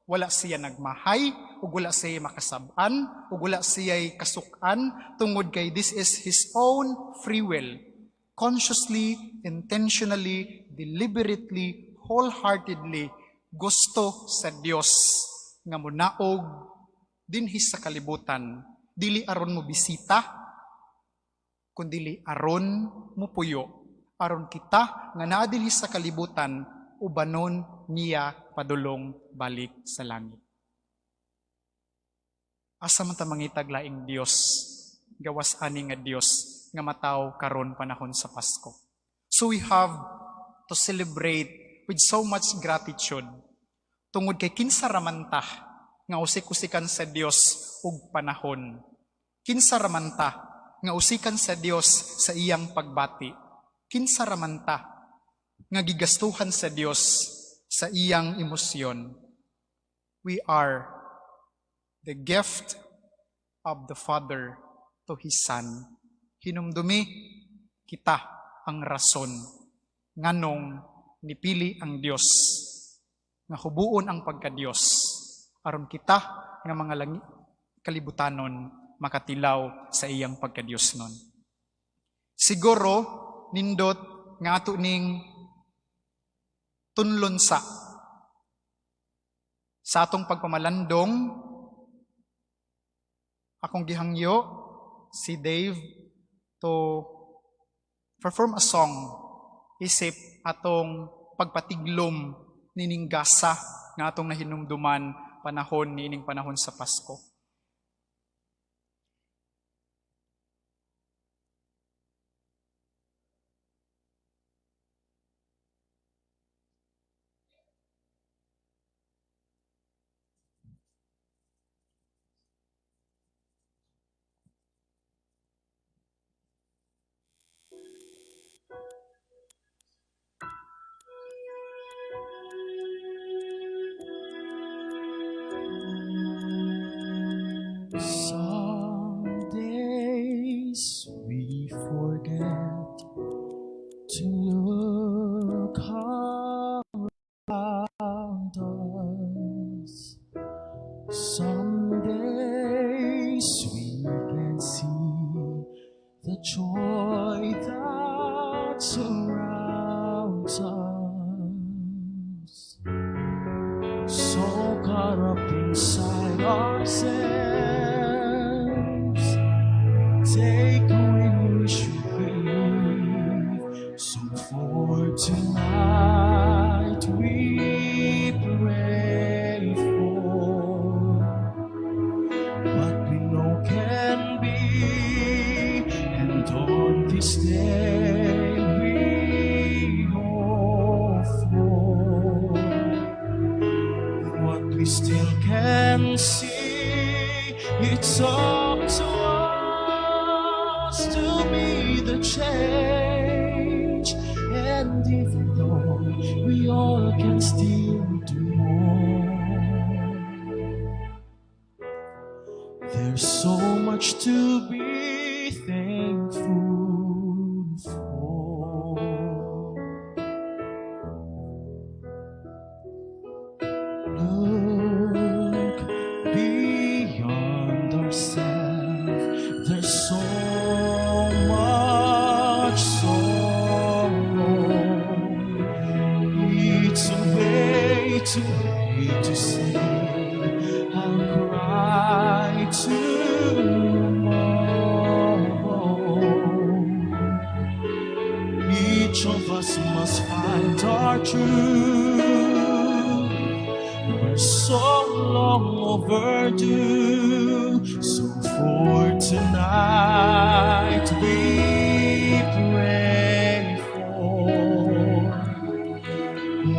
Speaker 1: wala siya nagmahay, ug wala siya makasab-an, ug wala siya kasukan, tungod kay this is His own free will. Consciously, intentionally, deliberately, wholeheartedly, gusto sa Dios nga munaog dinhi sa kalibutan, dili aron mo bisita, kundili aron mo puyo, aron kita nga naa dinhi sa kalibutan, ubanon niya padulong balik sa langit. Asa man ta mangitag laing Dios, gawas ani nga Dios nga mataw karon panahon sa Pasko. So we have to celebrate with so much gratitude. Tungod kay kinsa raman ta nga usik-usikan sa Dios ug panahon. Kinsa raman ta nga usikan sa Dios sa iyang pagbati. Kinsa raman ta nga gigastuhan sa Dios sa iyang emosyon. We are the gift of the Father to His Son. Hinumdumi kita ang rason nganong nipili ang Dios nga hubuon ang pagka-Dios aron kita nga mga kalibutanon makatilaw sa iyang pagka-Dios nun. Siguro nindot nga ato ning tunlon sa atong pagpamalandong, akong gihangyo si Dave to perform a song isip atong pagpatiglom nining gasa nga atong nahinumduman panahon niining panahon sa Pasko.
Speaker 2: Some days we forget to look around us. Some days we can see the joy that surrounds us. So caught up inside ourselves. Take away we should leave. So for tonight we pray for what we know can be, and on this day we hope for what we still can see. It's up to us to be the change, and even though we all can still do more, there's so much to be thankful for. Look beyond ourselves. There's so much sorrow. It's way too late to say I'll cry tomorrow. Each of us must find our truth. We're so long overdue. So for tonight we pray for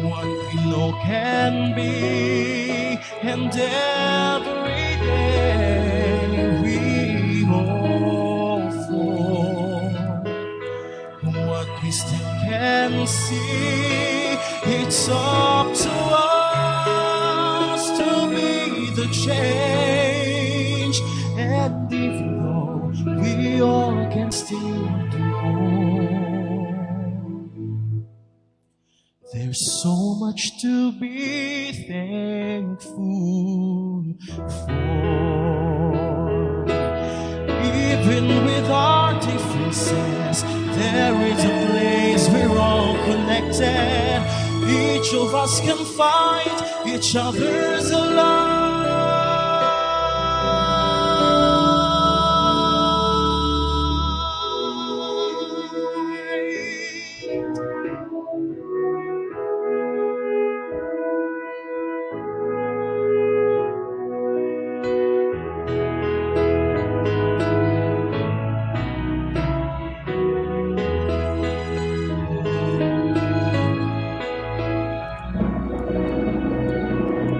Speaker 2: what we know can be, and every day we hope for what we still can see. It's up to us to be the change, and even though we all can still do more, there's so much to be thankful for. Even with our differences, there is a place we're all connected. Each of us can find each other's love.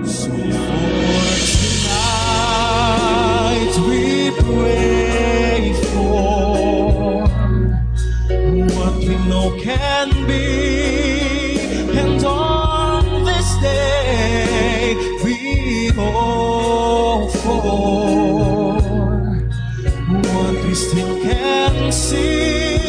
Speaker 2: So for tonight we pray for what we know can be, and on this day we hope for what we still can see.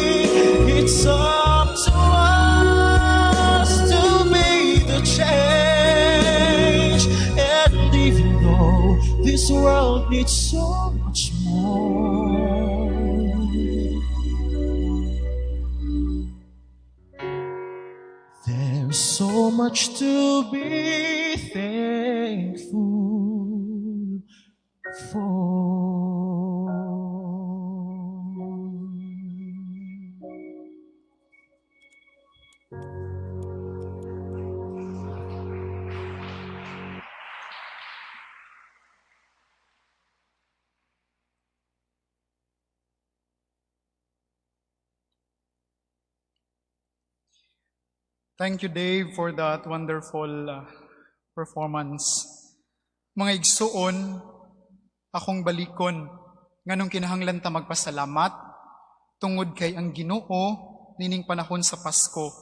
Speaker 2: It's up to us to be the change, and even though this world needs so much more, there's so much to be thankful for.
Speaker 1: Thank you, Dave, for that wonderful performance. Mga igsuon, akong balikon, nganong kinahanglan ta magpasalamat, tungod kay ang Ginoo nining panahon sa Pasko,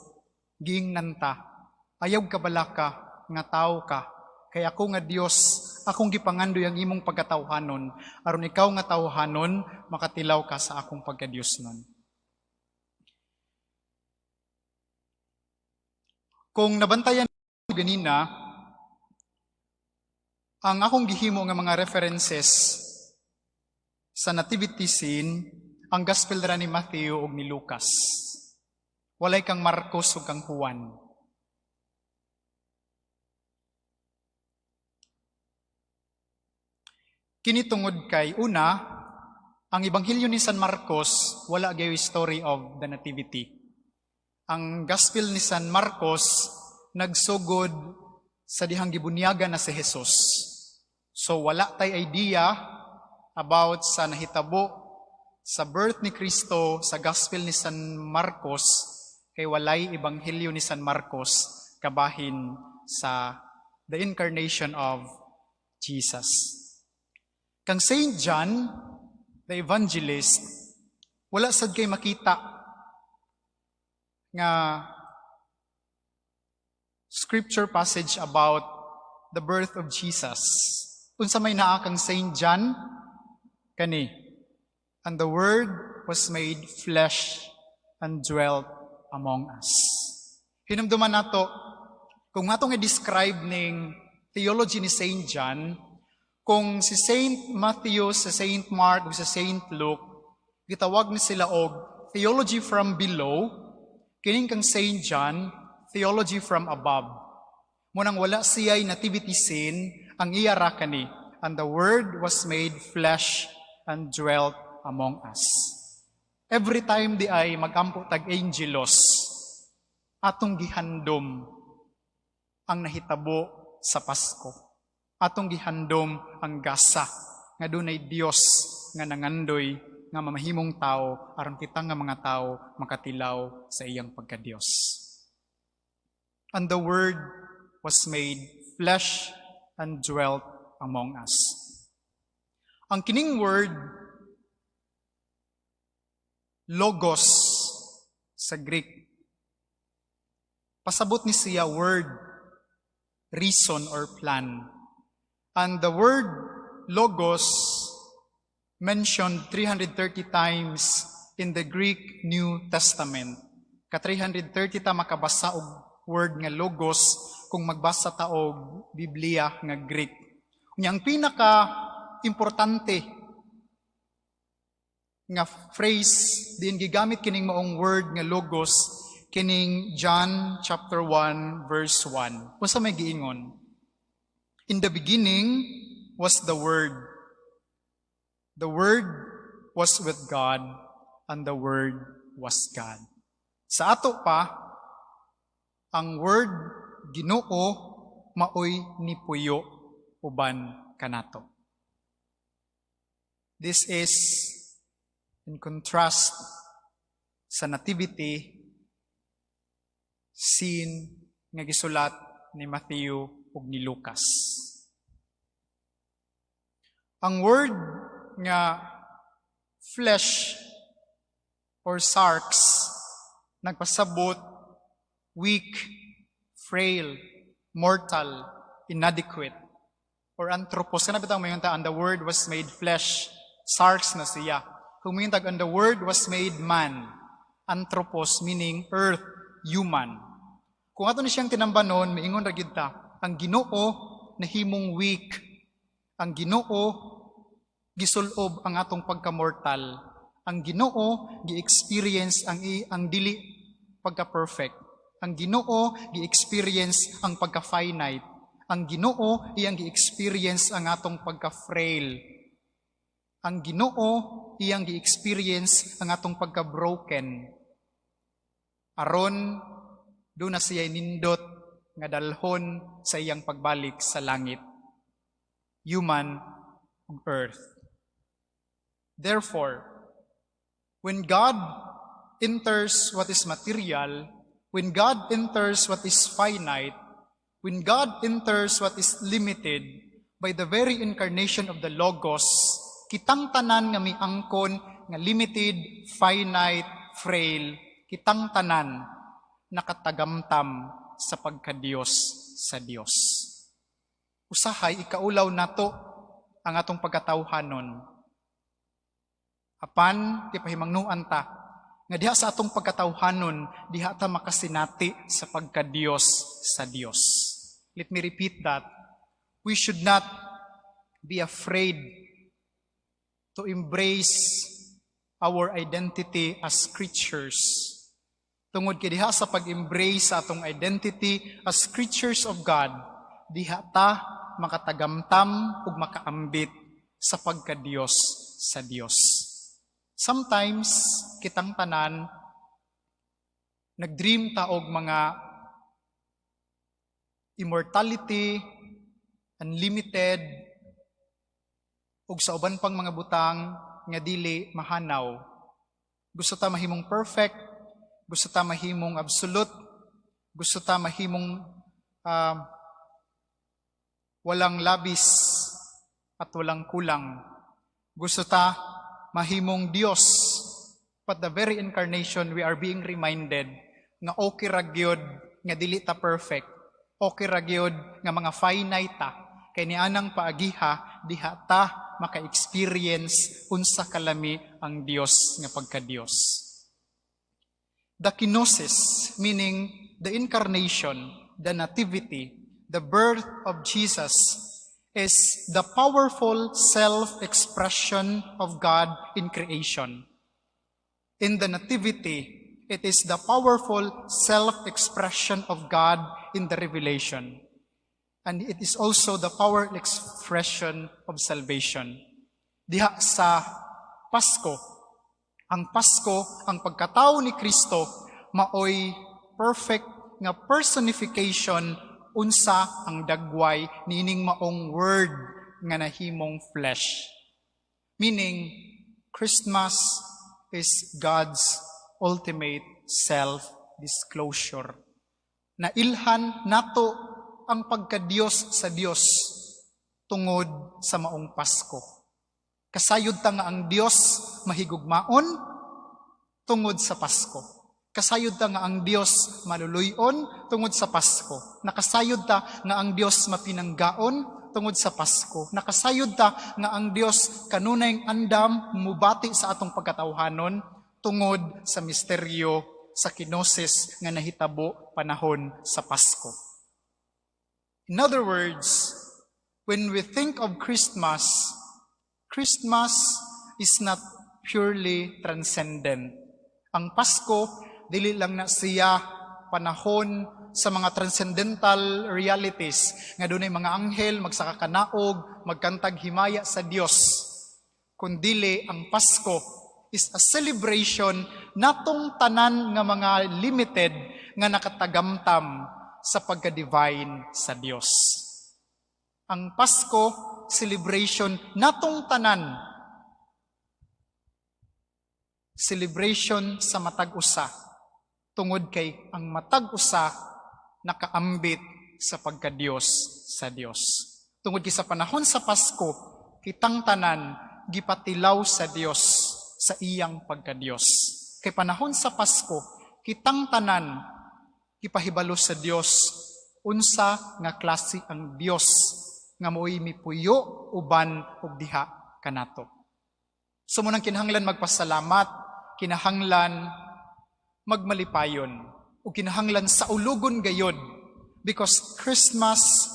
Speaker 1: giingnan ta, ayaw ka balaka, nga tao ka, kay ako nga Dios, akong gipangandoy ang imong pagkatawhanon, aron ikaw nga tawhanon, makatilaw ka sa akong pagka-Dios nun. Kung nabantayan ganina, ang akong gihimo nga mga references sa nativity scene, ang gospel ra ni Matthew ug ni Lucas. Walay kang Marcos ug kang Juan. Kini tungod kay una, ang Ebanghelyo ni San Marcos wala gyud story of the nativity. Ang Gospel ni San Marcos nagsugod sa dihang gibunyagan na si Jesus. So wala tay idea about sa nahitabo sa birth ni Kristo sa Gospel ni San Marcos, kay walay Ebanghelyo ni San Marcos kabahin sa the incarnation of Jesus. Kang Saint John, the evangelist, wala sad kay makita nga scripture passage about the birth of Jesus. Unsa may naa kang Saint John? Kani, and the Word was made flesh and dwelt among us. Hinumduman nato, kung atong i-describe ning theology ni Saint John, kung si Saint Matthew, si Saint Mark, o si Saint Luke, gitawag ni sila og theology from below, kining kang Saint John, theology from above. Munang wala siya'y nativity scene, ang iya ra kani, and the Word was made flesh and dwelt among us. Every time di ay magampo tag angelos, atong gihandom ang nahitabo sa Pasko. Atong gihandom ang gasa nga dunay Dios nga nangandoy nga mamahimong tao aron kita nga mga tao makatilaw sa iyang pagka-Dios. And the Word was made flesh and dwelt among us. Ang kining word logos sa Greek, pasabot ni siya word, reason or plan. And the word logos mentioned 330 times in the Greek New Testament. Ka 330 ta makabasa og word nga logos kung magbasa ta og Biblia nga Greek. Ang pinaka importante nga phrase din gigamit kining maong word nga logos kining John chapter 1 verse 1. Unsa may giingon? In the beginning was the Word. The Word was with God, and the Word was God. Sa ato pa, ang Word Ginoo maoy nipuyo uban kanato. This is in contrast sa nativity scene nga gisulat ni Matthew ug ni Lucas. Ang word nga flesh or sarx nagpasabot weak, frail, mortal, inadequate, or anthropos. Kana bitang mayon ta, and the word was made flesh, sarx na siya. Kung mayon tag, and the word was made man, anthropos meaning earth, human. Kung ato ni siyang tinambanon, maingon ra gyud ta, ang Ginoo nahimong weak, ang Ginoo gisulob ang atong pagka-mortal, ang Ginoo gi-experience ang dili pagka-perfect, ang Ginoo gi-experience ang pagka-finite, ang Ginoo iyang gi-experience ang atong pagka-frail, ang Ginoo iyang gi-experience ang atong pagka-broken. Aron doon na siya nindot nga dalhon sa iyang pagbalik sa langit, human ug earth. Therefore, when God enters what is material, when God enters what is finite, when God enters what is limited by the very incarnation of the Logos, kitang tanan nga miangkon nga limited, finite, frail, kitang tanan nakatagamtam sa pagka-Dios sa Dios. Usahay, ikaulaw nato ang atong pagkatawhanon. Apan, di pahimangnuan ta, nga diha sa atong pagkatawhanon, diha ta makasinati sa pagka-Dios sa Dios. Let me repeat that. We should not be afraid to embrace our identity as creatures. Tungod kay diha sa pag-embrace sa atong identity as creatures of God, diha ta makatagamtam ug makaambit sa pagka-Diyos sa Diyos. Sometimes, kitang tanan, nag-dream ta og mga immortality, unlimited, ug sa uban pang mga butang nga dili mahanaw. Gusto ta mahimong perfect, gusto ta mahimong absolute, gusto ta mahimong walang labis at walang kulang. Gusto ta mahimong Diyos. But the very incarnation, we are being reminded nga okay ra gyud nga dili ta perfect. Okay ra gyud nga mga finite ta. Kay nianang paagiha diha ta maka-experience unsa kalami ang Dios nga pagka-Dios. The kenosis, meaning the incarnation, the nativity, the birth of Jesus, is the powerful self-expression of God in creation. In the nativity, it is the powerful self-expression of God in the revelation. And it is also the powerful expression of salvation. Diha sa Pasko, ang Pasko, ang pagkatao ni Kristo, maoy perfect nga personification unsa ang dagway nining maong word nga nahimong flesh. Meaning, Christmas is God's ultimate self-disclosure. Nailhan nato ang pagka-Diyos sa Diyos tungod sa maong Pasko. Kasayod ta nga ang Diyos mahigugmaon tungod sa Pasko. Kasayod ta nga ang Diyos maluluyon tungod sa Pasko. Nakasayod ta nga ang Diyos mapinanggaon tungod sa Pasko. Nakasayod ta nga ang Diyos kanunay andam mubati sa atong pagkatawhanon tungod sa misteryo sa kenosis nga nahitabo panahon sa Pasko. In other words, when we think of Christmas, Christmas is not purely transcendent. Ang Pasko, dili lang na siya panahon sa mga transcendental realities nga dunay mga anghel magsakakanaog, magkantag himaya sa Dios. Kundili ang Pasko is a celebration natong tanan nga mga limited nga nakatagamtam sa pagka-divine sa Dios. Ang Pasko, celebration natong tanan. Celebration sa matag-usa. Tungod kay ang matag-usa nakaambit sa pagka-Dios sa Dios. Tungod kay sa panahon sa Pasko, kitang tanan gipatilaw sa Dios sa iyang pagka-Dios. Kay panahon sa Pasko, kitang tanan ipahibalo sa Dios unsa nga klase ang Dios nga mo'y mipuyo uban ug diha kanato. So munang kinahanglan magpasalamat, kinahanglan magmalipayon, ug kinahanglan sa ulugon gayod because Christmas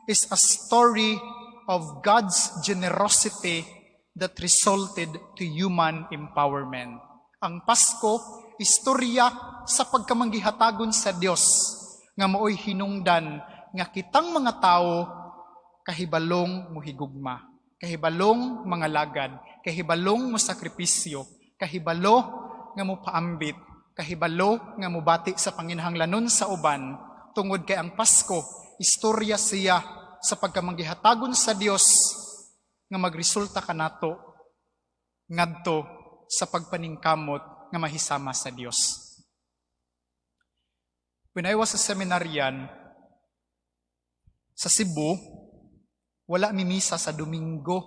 Speaker 1: is a story of God's generosity that resulted to human empowerment. Ang Pasko, istorya sa pagkamanggihatagon sa Dios nga maoy hinungdan nga kitang mga tao kahibalong muhigugma, kahibalong mga lagad, kahibalong musakripisyo, kahibalo nga mupaambit, kahibalo nga mubati sa panginahanglanon sa uban tungod kay ang Pasko, istorya siya sa pagkamanggihatagon sa Dios nga magresulta kanato ngadto sa pagpaningkamot nga mahisama sa Dios. When I was a seminarian sa Cebu, wala mi misa sa Domingo.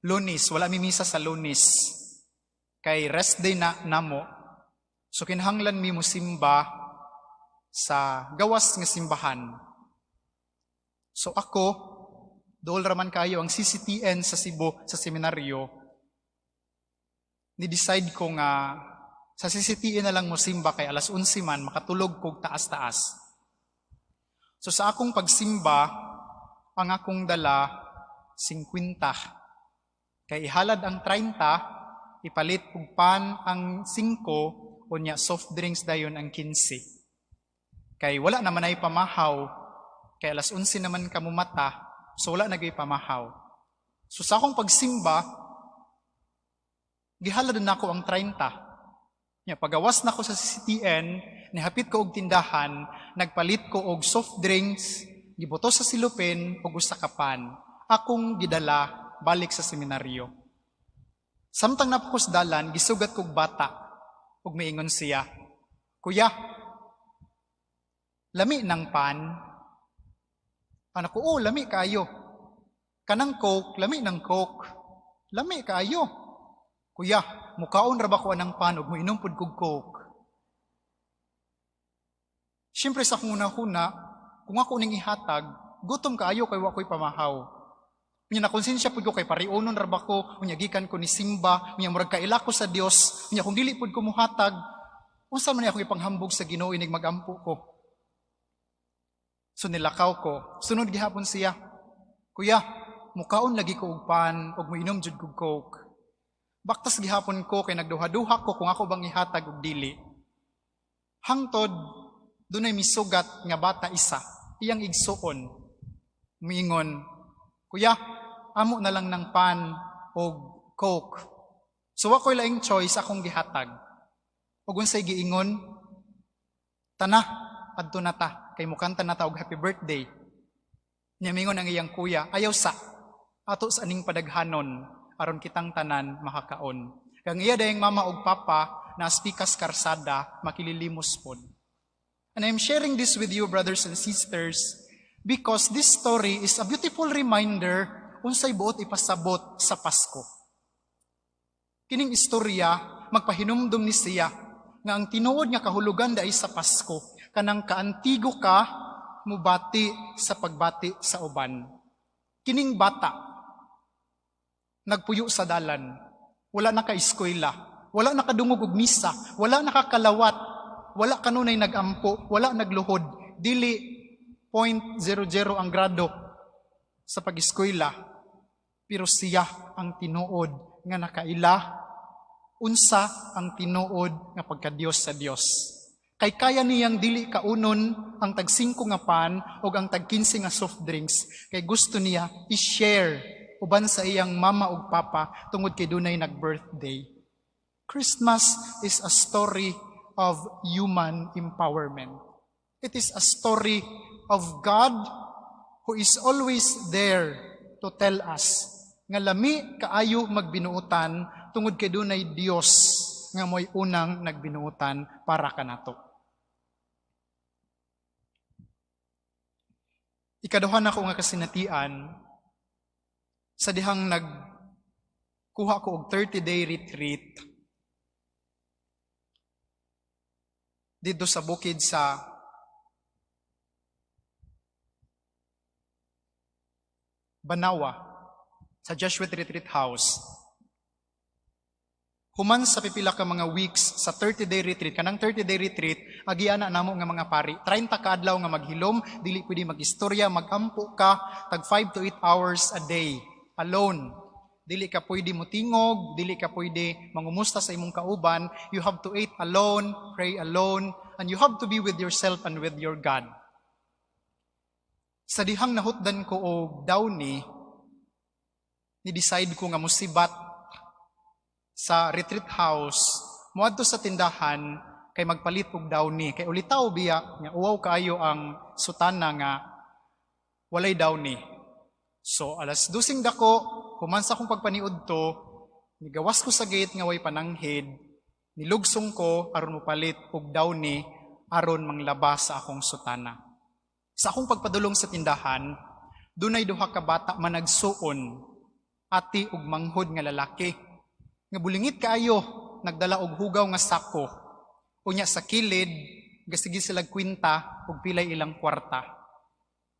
Speaker 1: Lunes, wala mi misa sa Lunes. Kay rest day na namo. So kinahanglan mi mo simba sa gawas nga simbahan. So ako, dool raman kayo ang CCTN sa Cebu sa seminaryo. Ni-decide ko nga sa CCTN na lang mo simba kay alas 11 man makatulog kog taas-taas. So sa akong pagsimba, ang akong dala 50. Kay ihalad ang 30, ipalit og pan ang 5, unya soft drinks dayon ang 15. Kay wala naman ay pamahaw, kay alas 11 naman kamumata, so wala nagay pamahaw. So sa akong pagsimba, gihalad na ako ang 30. Pagawas na ko sa CCTN, nihapit ko og tindahan, nagpalit ko og soft drinks, giboto sa silupin og usa ka pan. Akong gidala balik sa seminaryo. Samtang napakos dalan, gisugat kog bata ug miingon siya, "Kuya, lami ng pan?" Anak ko, lami kayo. Kanang Coke, lami ng Coke. Lami kayo. Kuya, mukaon ra ba ko anang pan ug moinom pud kog Coke? Siyempre sa kuna-kuna, kung ako ning ihatag, gutom kaayo kay wa ko'y pamahaw. Unya nakonsensya pud ko kay pariunon ra ba ko, unya gikan ko ni simba, unya murag kaila ko sa Dios, unya kung dili pud ko muhatag, unsa man akong ipanghambog sa Ginoo inig magampo ko. So nilakaw ko, sunod gihapon siya, "Kuya, mukaon lagi ko og pan ug moinom jud kog Coke." Baktas gihapon ko kay nagduha-duha ko kung ako bang ihatag og dili. Hangtod dunay misugat nga bata isa, iyang igsuon. Miingon, "Kuya, amo na lang ng pan og Coke." So ako'y laing choice akong gihatag. Ug unsay giingon, "Tana, adto na ta, kay mukanta na ta og happy birthday." Nya mingon ang iyang kuya, "Ayaw sa, ato sa aning padaghanon, aron kitang tanan makakaon." Kang iya dayang mama ug papa na spikas karsada makililimos pod. And I'm sharing this with you, brothers and sisters, because this story is a beautiful reminder unsay buot ipasabot sa Pasko. Kining istorya magpahinumdum ni siya nga ang tinuod nga kahulugan dai sa Pasko kanang kaantigo ka mubati sa pagbati sa uban. Kining bata nagpuyo sa dalan, wala na ka-eskwela, wala na kadungog og misa, wala nakakalawat, wala kanunay nagampo, wala nagluhod, dili 0.00 ang grado sa pag-eskwela, pero siya ang tinuod nga nakaila, unsa ang tinuod nga pagka-Dios sa Dios. Kay kaya niyang dili kaunon ang tag 5 nga pan o ang tag 15 nga soft drinks, kay gusto niya i-share uban sa iyang mama ug papa tungod kay dunay nag-birthday. Christmas is a story of human empowerment. It is a story of God who is always there to tell us nga lami kaayo magbinuutan tungod kay dunay Dios nga mo'y unang nagbinuutan para kanato. Ikaduha na ko nga kasinatian, sa dihang nagkuha ko og 30-day retreat dito sa bukid sa Banawa, sa Jesuit Retreat House. Human sa pipila ka mga weeks sa 30-day retreat, kanang 30-day retreat, agiana namo nga mga pari, 30 ka adlaw nga maghilom, dili pwede magistorya, magampo ka, tag 5 to 8 hours a day, alone. Dili ka pwede mutingog, dili ka pwede mangumusta sa imong kauban, you have to eat alone, pray alone, and you have to be with yourself and with your God. Sa dihang nahutdan ko og dawni, ni-decide ko nga musibat sa retreat house, muadto sa tindahan, kay magpalit og dawni. Kay ulitaw biya, nga uwaw kaayo ang sutana nga walay dawni. So, alas 12 dako, human sa akong pagpaniud to, nigawas ko sa gate nga way pananghid, nilugsong ko, aron mupalit og dawni, aron manglabas sa akong sutana. Sa akong pagpadulong sa tindahan, dunay duha ka bata managsuon, ati ug manghod nga lalaki. Nga bulingit kaayo, nagdala og hugaw nga sako. Unya sa kilid, gasigi sila kwinta ug pilay ilang kwarta.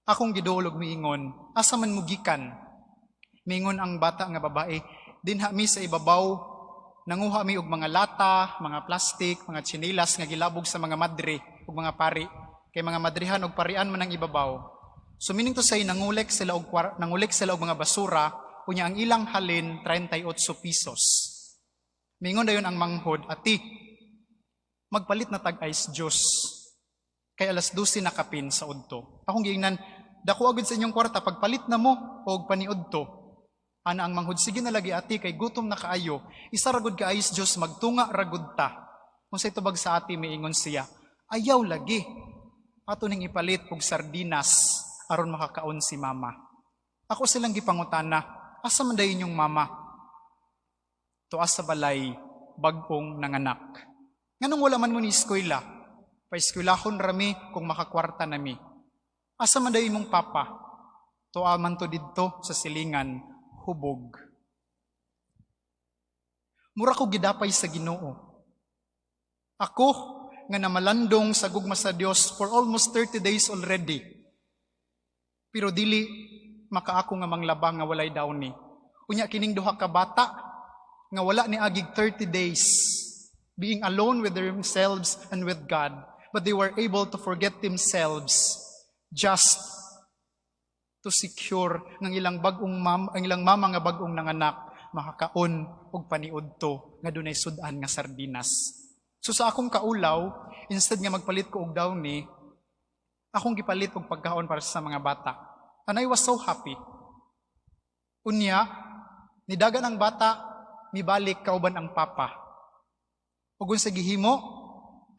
Speaker 1: Akong gidulog miingon, asa man mugikan? Miingon ang bata nga babae, dinha mi sa ibabaw, nanguha mi og mga lata, mga plastic, mga tsinelas nga gilabog sa mga madre ug mga pari. Kay mga madrihan og parian man ang ibabaw. So meaning to say, nangulik sila og mga basura, unya ang ilang halin 38 pesos. Mingon dayon ang manghod, ati, magpalit na tag-ice juice. Kay alas 12 na kapin sa udto. Akong giingnan, dako agad sa inyong kwarta, pagpalit na mo, o paniudto. Ana ang manghud sige na lagi ati kay gutom na kaayo. Isa ragud ka ayos Dios magtunga ragud ta. Kung sa itubag sa ati miingon siya, ayaw lagi. Ato ning ipalit og sardinas aron makakaon si mama. Ako silang gipangutana, asa man dayon yung mama? Tuas sa balay bag-ong nanganak. Nganong wala man mo ni eskwela? Pa-eskwelahon rami kung makakwarta nami. Asa man dayon mong papa? Tuwa man to didto sa silingan hubog. Mura ko gidapay sa Ginoo. Ako nga namalandong sa gugma sa Dios for almost 30 days already. Pero dili makaako nga manglaba nga walay daw ni. Unya kining duha ka bata nga wala ni agig 30 days being alone with themselves and with God, but they were able to forget themselves just to secure ng ilang ang ilang mama nga bagong nanganak makakaon og paniudto nga dunay sudan nga sardinas. So sa akong kaulaw, instead nga magpalit ko og downy, akong gipalit og pagkaon para sa mga bata. And I was so happy. Unya, nidagan ang bata, mibalik kauban ang papa. Ug sa gihimo,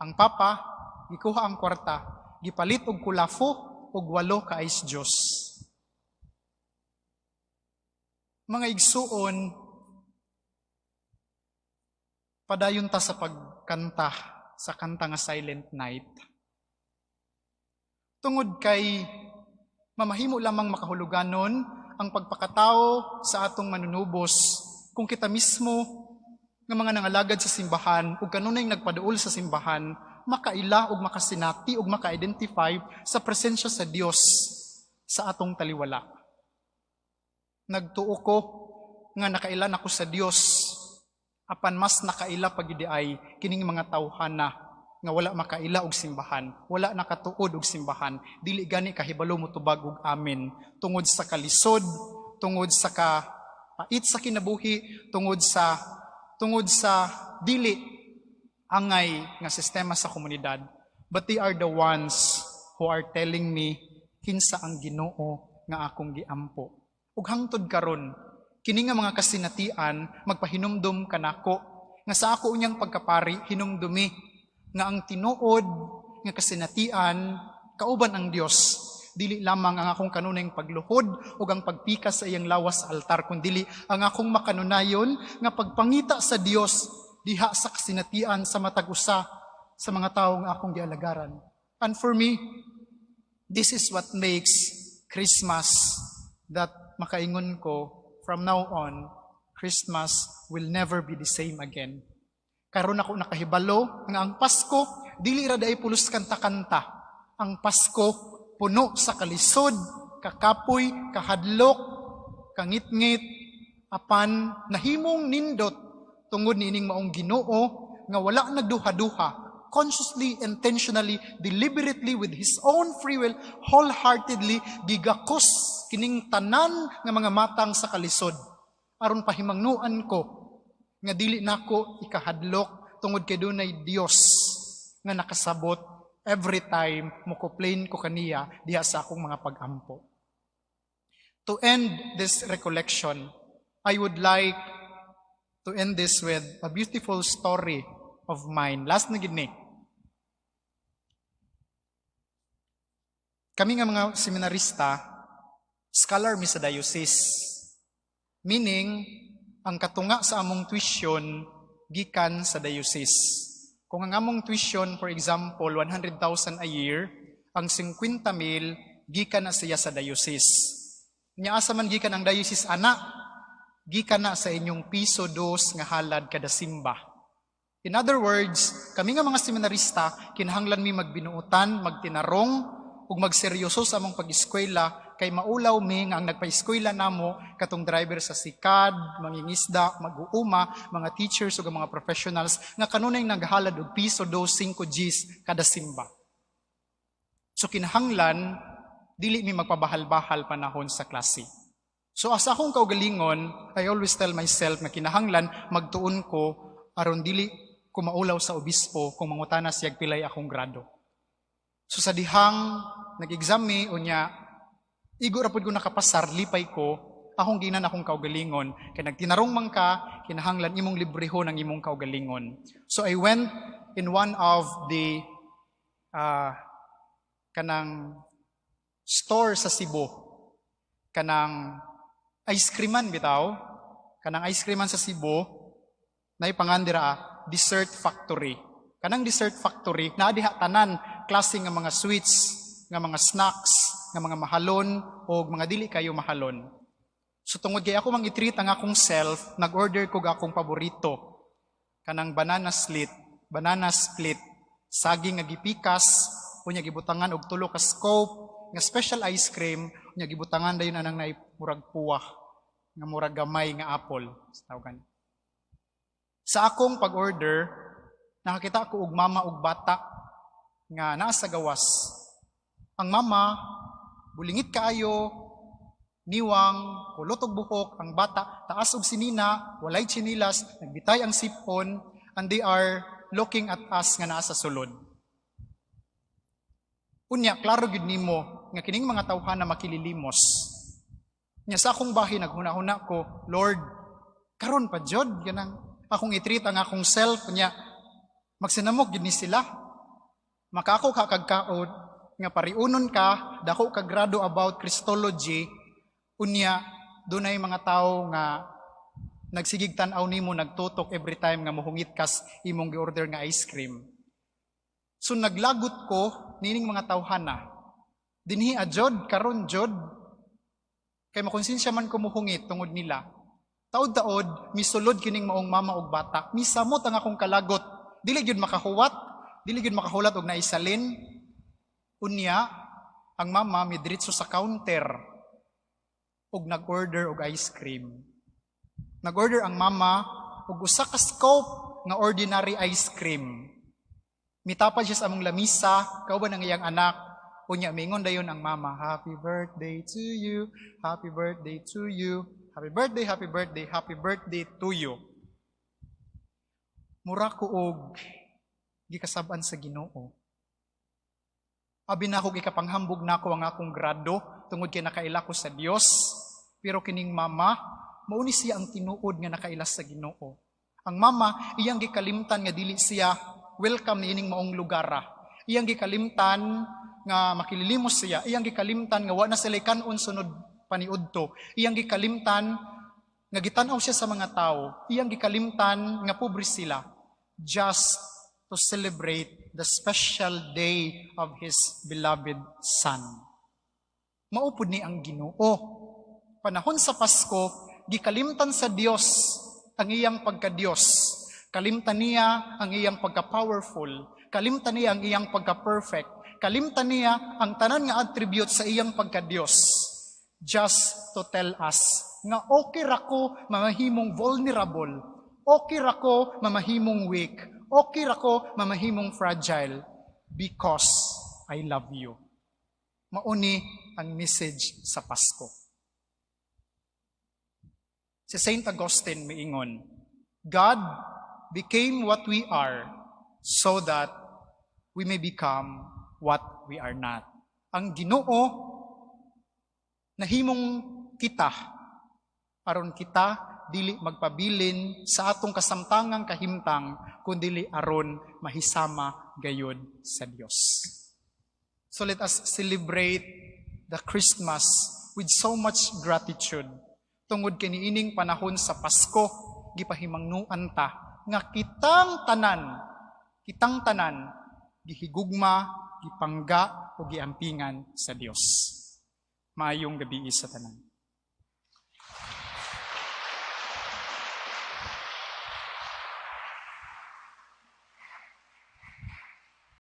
Speaker 1: ang papa gikuha ang kwarta, gipalit og kulafo og 8 ka ice Dios. Mga igsuon, padayon ta sa pagkanta, sa kanta nga Silent Night. Tungod kay mamahimo lamang makahuluganon ang pagpakatao sa atong manunubos kung kita mismo nga mga nangalagad sa simbahan ug kanunay nagpaduol sa simbahan, makaila ug makasinati ug maka-identify sa presensya sa Dios sa atong taliwala. Nagtuo ko nga nakailan ako sa Dios, apan mas nakaila pagidi ay kining mga tawhana nga wala makaila og simbahan, wala nakatuod og simbahan, dili gani kahibalo motubag og amin tungod sa kalisod, tungod sa kapait sa kinabuhi, tungod sa dili angay nga sistema sa komunidad. But they are the ones who are telling me kinsa ang Ginoo nga akong giampo. Ug hangtod karon, kini nga mga kasinatian magpahinumdum kanako nga sa ako unyang pagkapari hinumdumi nga ang tinuod nga kasinatian kauban ang Dios, dili lamang ang akong kanunayng pagluhod ug ang pagpika sa iyang lawas sa altar, kundi ang akong makanunayon nga pagpangita sa Dios diha sa kasinatian sa matag usa sa mga tawo nga akong gialagaran. And for me, this is what makes Christmas that makaingon ko, from now on, Christmas will never be the same again. Karon ako nakahibalo nga ang Pasko, dili ra daay pulos kanta-kanta. Ang Pasko, puno sa kalisod, kakapoy, kahadlok, kangit-ngit, apan nahimong nindot tungod niining maong Ginoo nga wala nagduha-duha, consciously, intentionally, deliberately, with His own free will, wholeheartedly, gigakos kining tanan nga mga matang sa kalisod. Aron pahimangnuan ko nga dili nako ikahadlok tungod kay dunay Dios nga nakasabot every time mo complain ko kaniya diha sa akong mga pag-ampo. To end this recollection, I would like to end this with a beautiful story of mine. Last na gid ni. Kami nga mga seminarista, scholar mi sa diocese. Meaning, ang katunga sa among tuition gikan sa diocese. Kung ang among tuition, for example, 100,000 a year, ang 50,000 gikan na siya sa diocese. Nya asa man gikan ang diocese ana, gikan na sa inyong piso dos nga halad kada simba. In other words, kami nga mga seminarista, kinahanglan mi magbinuotan, magtinarong, ug magseryoso sa among pag-eskwela, kay maulaw mi nga ang nagpa-eskwela namo katong driver sa sikad, mangingisda, mag-uuma, mga teachers ug mga professionals nga kanunay naghalad og piso 5 Gs kada simba. So kinahanglan dili mi magpabahal-bahal panahon sa klase. So as akong kaugalingon, I always tell myself nga kinahanglan magtuon ko aron dili ko maulaw sa obispo kung mangutana siyag pilay akong grado. So sa dihang nag-exam mi unya igo ra pud ko nakapasar, lipay ko, akong ginan akong kaugalingon. Kaya nagtinarong man ka, kinahanglan imong librehon ang imong kaugalingon. So I went in one of the kanang store sa Cebu. Kanang ice creaman bitaw. Kanang ice creaman sa Cebu, na ipangandira dessert factory. Kanang dessert factory, na diha tanan klase nga mga sweets, nga mga snacks, nga mga mahalon, o mga dili kayo mahalon. So tungod kay ako mang i-treat ang akong self, nag-order ko akong paborito. Kanang banana split, saging nga gipikas, unya gibutangan og tulo ka scoop, nga special ice cream, unya gibutangan dayon anang murag puwah, nga murag gamay nga apple. Tawagan. Sa akong pag-order, nakakita ako og mama ug bata nga naa sa gawas. Ang mama, bulingit kaayo, niwang, kulot og buhok, ang bata, taas og sinina, walay chinilas, nagbitay ang sipon, and they are looking at us nga naa sa sulod. Unya, klaro gyud nimo nga kining mga tawhana makililimos. Nya sa akong bahin naghuna-huna ko, Lord, karon pa jud ganang akong i-treat ang akong self nya magsinamok gyud ni sila. Maka ako kakagkaon nga pariunon ka, dako ka grado about Christology, unya dunay mga tao nga nagsigig tan-aw nimo nagtutok every time nga mohungit kas imong gi-order nga ice cream. So naglagot ko nining mga tawhana. Dinhi adjod karon jod kay makonsensya man ko mohungit tungod nila. Taod-taod misulod kining maong mama ug bata. Misamot ang akong kalagot. Dili gyud makahuwat, dili gyud makahulat og naisalin. Unya ang mama midritso sa counter ug nag-order og ice cream. Nag-order ang mama og usa ka scoop nga ordinary ice cream. Mitapad siya sa among lamisa, kauban ang iyang anak. Unya mingon dayon ang mama, "Happy birthday to you. Happy birthday to you. Happy birthday, happy birthday, happy birthday to you." Mura ko og gikasab-an sa Ginoo. Abi na ako gikapanghambog nako ang akong grado tungod kay nakaila ko sa Dios. Pero kining mama, mauni siya ang tinuod nga nakaila sa Ginoo. Ang mama, iyang gikalimtan nga dili siya welcome niining maong lugara. Iyang gikalimtan nga makililimos siya. Iyang gikalimtan nga wa na sila kanon sunod paniudto. Iyang gikalimtan nga gitan-aw siya sa mga tao. Iyang gikalimtan nga pobre sila just to celebrate the special day of His beloved Son. Maupod ni ang Ginoo. Panahon sa Pasko, gikalimtan sa Dios ang iyang pagka-Dios. Kalimtan niya ang iyang pagka-powerful. Kalimtan niya ang iyang pagka-perfect. Kalimtan niya ang tanan nga attribute sa iyang pagka-Dios. Just to tell us nga okay ra ko mamahimong vulnerable. Okay ra ko mamahimong weak. Okay ra ko mamahimong fragile because I love you. Mauni ang message sa Pasko. Si Saint Augustine miingon, God became what we are so that we may become what we are not. Ang Ginoo nahimong kita aron kita dili magpabilin sa atong kasamtangang kahimtang kundi aron mahisama gayud sa Dios. So let us celebrate the Christmas with so much gratitude. Tungod kiniining panahon sa Pasko, gipahimangnuan ta nga kitang tanan gihigugma, gipangga o giampingan sa Dios. Maayong gabi sa tanan.